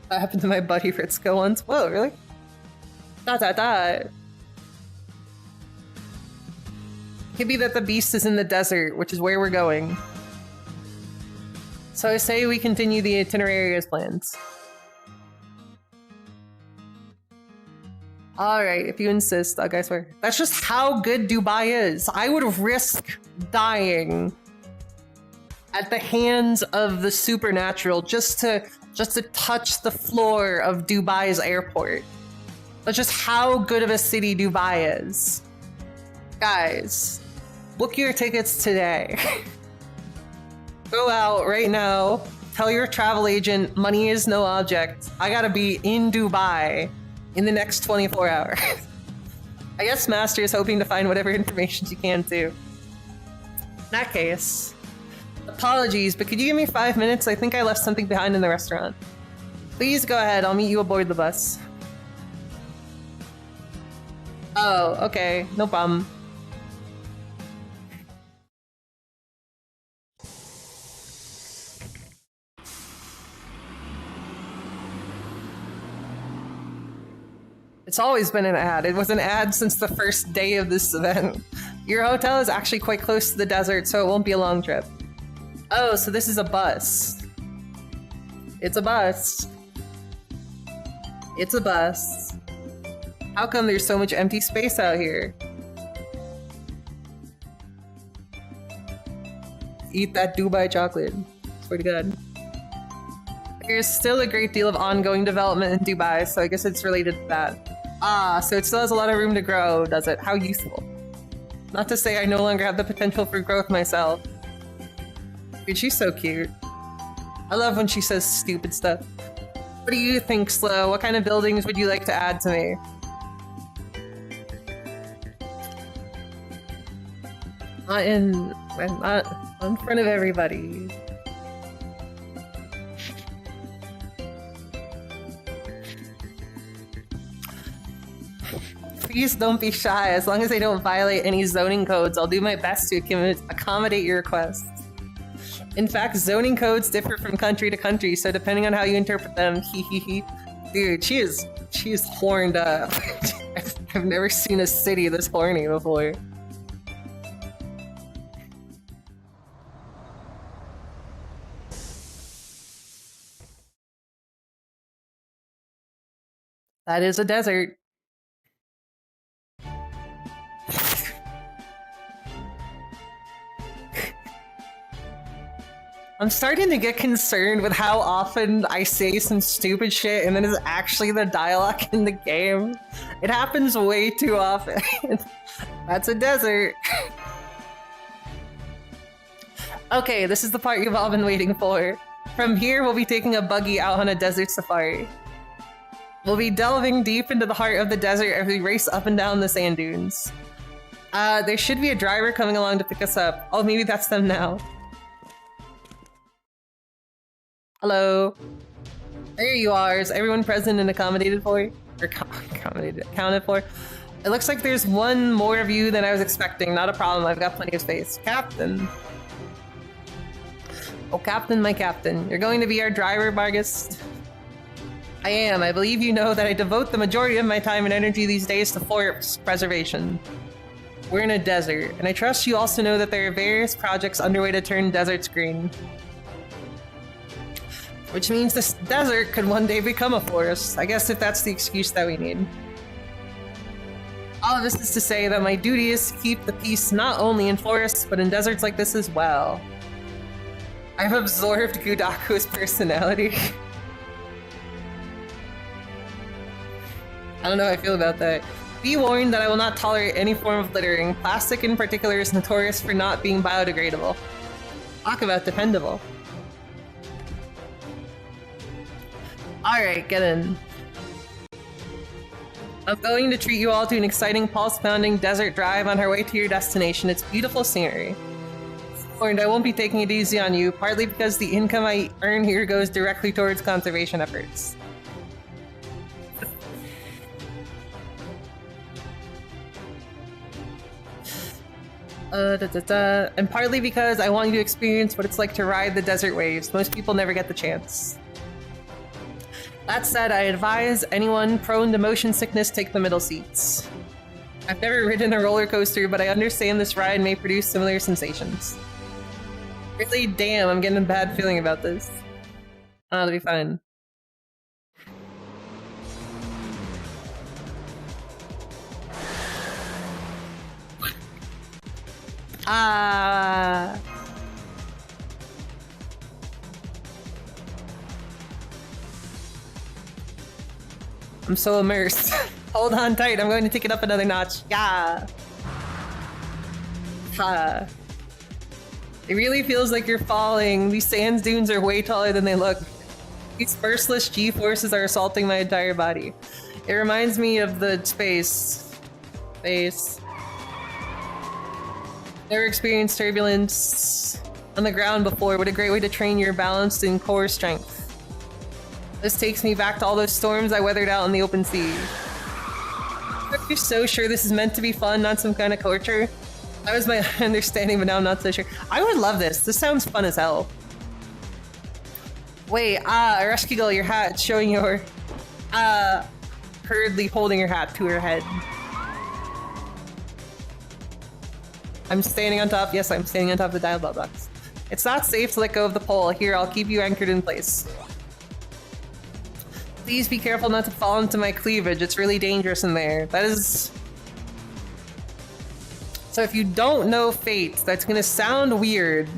That happened to my buddy Fritzko once. Whoa, really? Could be that the beast is in the desert, which is where we're going. So I say we continue the itinerary as planned. Alright, if you insist, Doug, I swear. That's just how good Dubai is. I would risk dying at the hands of the supernatural just to touch the floor of Dubai's airport. That's just how good of a city Dubai is. Guys, Book your tickets today. Go out right now. Tell your travel agent money is no object. I gotta be in Dubai in the next 24 hours. I guess Master is hoping to find whatever information she can too. In that case, apologies, but could you give me 5 minutes? I think I left something behind in the restaurant. Please go ahead, I'll meet you aboard the bus. Oh, okay, no problem. It's always been an ad. It was an ad since the first day of this event. Your hotel is actually quite close to the desert, so it won't be a long trip. Oh, so this is a bus. It's a bus. It's a bus. How come there's so much empty space out here? Eat that Dubai chocolate. Swear to God. There's still a great deal of ongoing development in Dubai, so I guess it's related to that. Ah, so it still has a lot of room to grow, does it? How useful. Not to say I no longer have the potential for growth myself. Dude, she's so cute. I love when she says stupid stuff. What do you think, Slow? What kind of buildings would you like to add to me? Not in front of everybody. Please don't be shy. As long as I don't violate any zoning codes, I'll do my best to accommodate your requests. In fact, zoning codes differ from country to country, so depending on how you interpret them, Dude, she is horned up. I've never seen a city this horny before. That is a desert. I'm starting to get concerned with how often I say some stupid shit and then it's actually the dialogue in the game. It happens way too often. That's a desert. Okay, this is the part you've all been waiting for. From here, we'll be taking a buggy out on a desert safari. We'll be delving deep into the heart of the desert as we race up and down the sand dunes. There should be a driver coming along to pick us up. Oh, maybe that's them now. Hello. There you are. Is everyone present and accommodated for? Or accounted for? It looks like there's one more of you than I was expecting. Not a problem. I've got plenty of space. Captain. Oh, Captain, my Captain. You're going to be our driver, Vargas? I am. I believe you know that I devote the majority of my time and energy these days to forest preservation. We're in a desert, and I trust you also know that there are various projects underway to turn deserts green. Which means this desert could one day become a forest. I guess if that's the excuse that we need. All of this is to say that my duty is to keep the peace not only in forests, but in deserts like this as well. I've absorbed Gudaku's personality. I don't know how I feel about that. Be warned that I will not tolerate any form of littering. Plastic in particular is notorious for not being biodegradable. Talk about dependable. Alright, get in. I'm going to treat you all to an exciting, pulse-pounding desert drive on our way to your destination. It's beautiful scenery. Warned, I won't be taking it easy on you, partly because the income I earn here goes directly towards conservation efforts. And partly because I want you to experience what it's like to ride the desert waves. Most people never get the chance. That said, I advise anyone prone to motion sickness take the middle seats. I've never ridden a roller coaster, but I understand this ride may produce similar sensations. Really, damn, I'm getting a bad feeling about this. Oh, it'll be fine. Ah. I'm so immersed. Hold on tight, I'm going to take it up another notch. Yeah. Ha. It really feels like you're falling. These sand dunes are way taller than they look. These merciless G-forces are assaulting my entire body. It reminds me of the space. Never experienced turbulence on the ground before. What a great way to train your balance and core strength. This takes me back to all those storms I weathered out in the open sea. You're so sure this is meant to be fun, not some kind of torture? That was my understanding, but now I'm not so sure. I would love this. This sounds fun as hell. Wait, Rescue Girl, your hat showing your, hurriedly holding her hat to her head. I'm standing on top. Yes, I'm standing on top of the dialogue box. It's not safe to let go of the pole. Here, I'll keep you anchored in place. Please be careful not to fall into my cleavage. It's really dangerous in there. That is... So if you don't know Fate, that's gonna sound weird.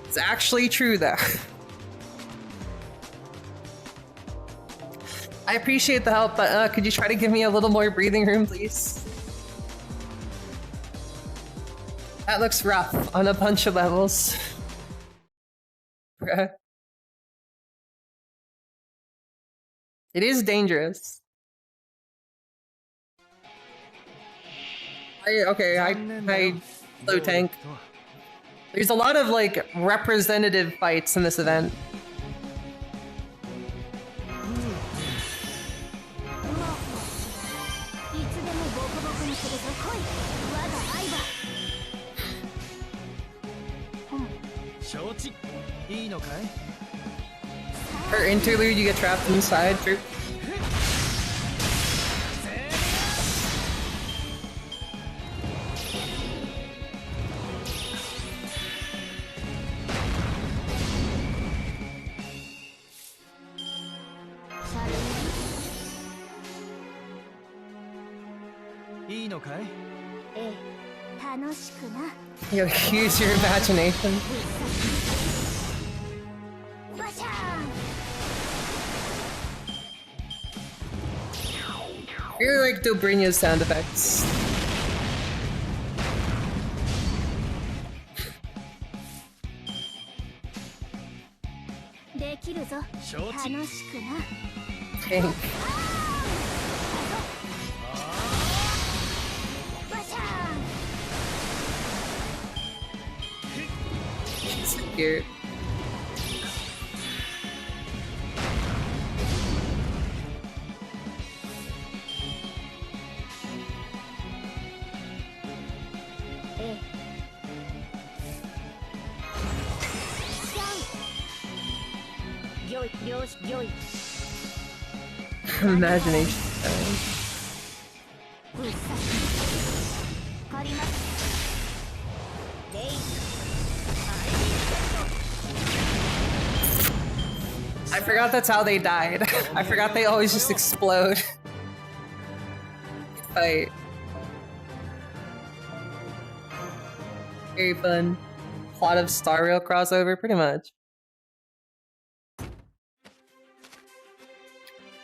It's actually true though. I appreciate the help, but could you try to give me a little more breathing room, please? That looks rough on a bunch of levels. Bruh. It is dangerous. I low tank. There's a lot of like representative fights in this event. For interlude, you get trapped inside. True. You gotta use your imagination. I really like Dobrina's sound effects. Tank. She's cute. Imagination. I forgot that's how they died. I forgot they always just explode. Fight. Very fun. Plot of Star Rail crossover, pretty much.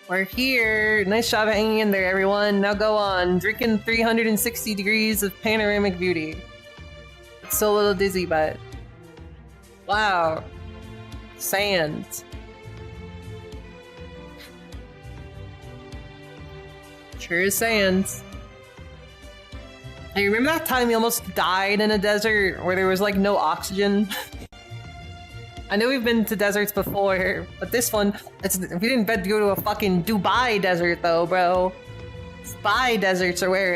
We're here. Nice job hanging in there, everyone. Now go on. Drinking 360 degrees of panoramic beauty. It's still a little dizzy, but... Wow. Sand. Sure is sand. Hey, remember that time we almost died in a desert where there was like no oxygen? I know we've been to deserts before, but this one, we didn't bet to go to a fucking Dubai desert though, bro. Dubai deserts are where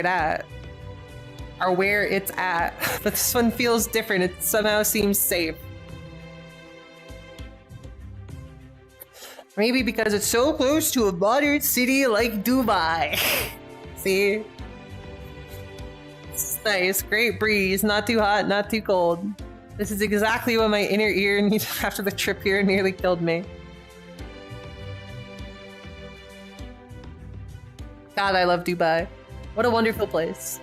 it's at. But this one feels different. It somehow seems safe. Maybe because it's so close to a modern city like Dubai. See? It's nice, great breeze, not too hot, not too cold. This is exactly what my inner ear needed after the trip here nearly killed me. God, I love Dubai. What a wonderful place.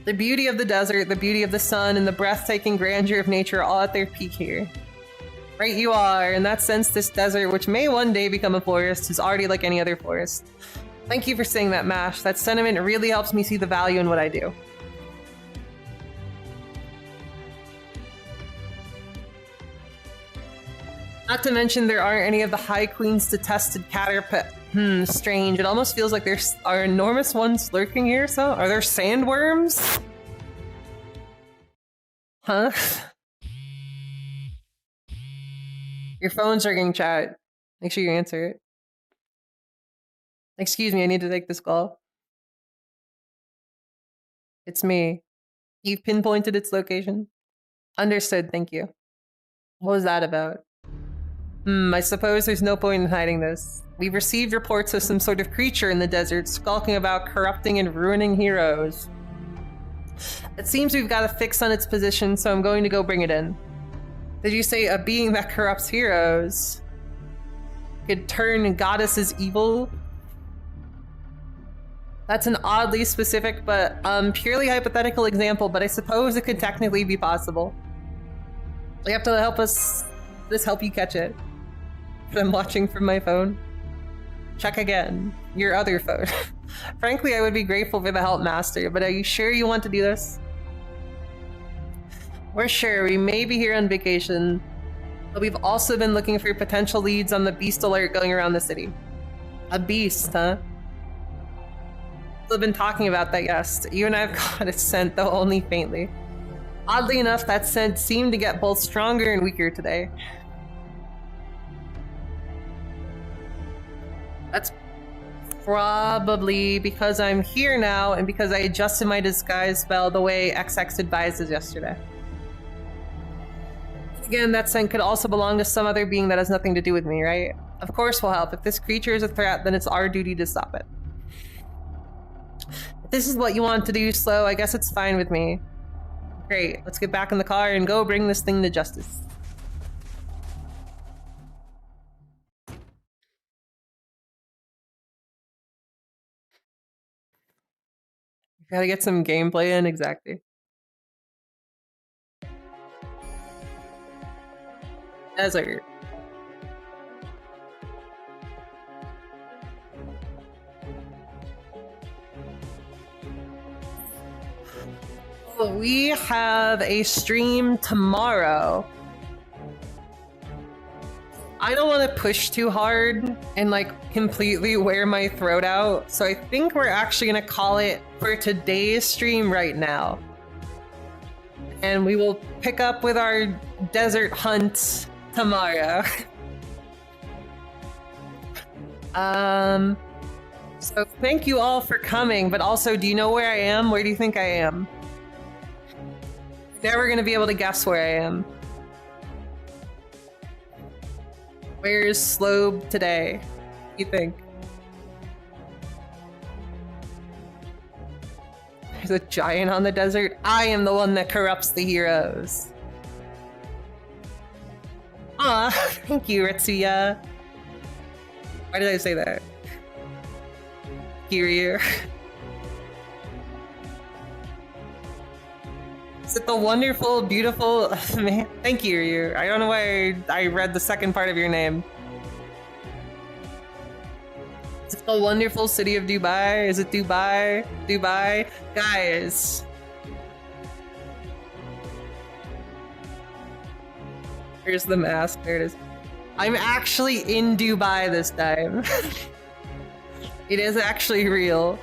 The beauty of the desert, the beauty of the sun, and the breathtaking grandeur of nature are all at their peak here. Right you are. In that sense, this desert, which may one day become a forest, is already like any other forest. Thank you for saying that, Mash. That sentiment really helps me see the value in what I do. Not to mention there aren't any of the High Queen's detested caterpillar. Strange. It almost feels like there are enormous ones lurking here, so? Are there sandworms? Huh? Your phone's ringing, chat. Make sure you answer it. Excuse me, I need to take this call. It's me. You've pinpointed its location? Understood, thank you. What was that about? I suppose there's no point in hiding this. We've received reports of some sort of creature in the desert skulking about corrupting and ruining heroes. It seems we've got a fix on its position, so I'm going to go bring it in. Did you say a being that corrupts heroes could turn goddesses evil? That's an oddly specific but purely hypothetical example, but I suppose it could technically be possible. You have to help us help you catch it. I'm watching from my phone. Check again. Your other phone. Frankly, I would be grateful for the help, Master, but are you sure you want to do this? We're sure. We may be here on vacation, but we've also been looking for potential leads on the beast alert going around the city. A beast, huh? We've been talking about that, yes. You and I have got its scent, though only faintly. Oddly enough, that scent seemed to get both stronger and weaker today. That's probably because I'm here now and because I adjusted my disguise spell the way XX advised us yesterday. Again, that scent could also belong to some other being that has nothing to do with me, right? Of course we'll help. If this creature is a threat, then it's our duty to stop it. If this is what you want to do, Slow, I guess it's fine with me. Great, let's get back in the car and go bring this thing to justice. Gotta get some gameplay in, exactly. Desert. We have a stream tomorrow. I don't want to push too hard and like completely wear my throat out, so I think we're actually gonna call it for today's stream right now. And we will pick up with our desert hunt tomorrow. So thank you all for coming, but also, do you know where I am? Where do you think I am? Never gonna be able to guess where I am. Where's Slobe today? You think? There's a giant on the desert? I am the one that corrupts the heroes. Aw, thank you, Ritsuya. Why did I say that? Kiryu. Is it the wonderful, beautiful... Man, thank you, Ryu. I don't know why I read the second part of your name. Is it the wonderful city of Dubai? Is it Dubai? Dubai? Guys. Here's the mask. There it is. I'm actually in Dubai this time. It is actually real.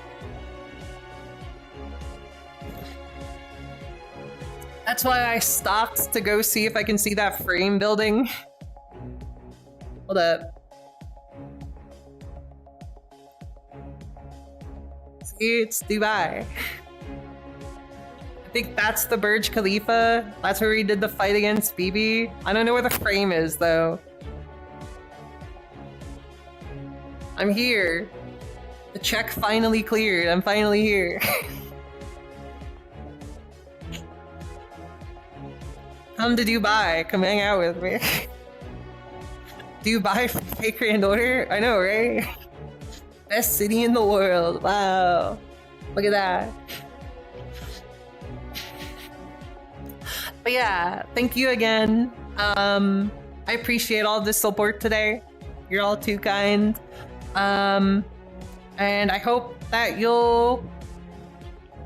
That's why I stopped to go see if I can see that frame building. Hold up. See, it's Dubai. I think that's the Burj Khalifa. That's where we did the fight against Bibi. I don't know where the frame is, though. I'm here. The check finally cleared. I'm finally here. Come to Dubai. Come hang out with me. Dubai for Fake Grand Order? I know, right? Best city in the world. Wow. Look at that. But yeah, thank you again. I appreciate all the support today. You're all too kind. And I hope that you'll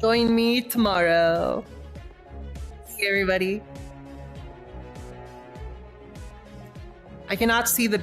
join me tomorrow. See you, everybody. I cannot see the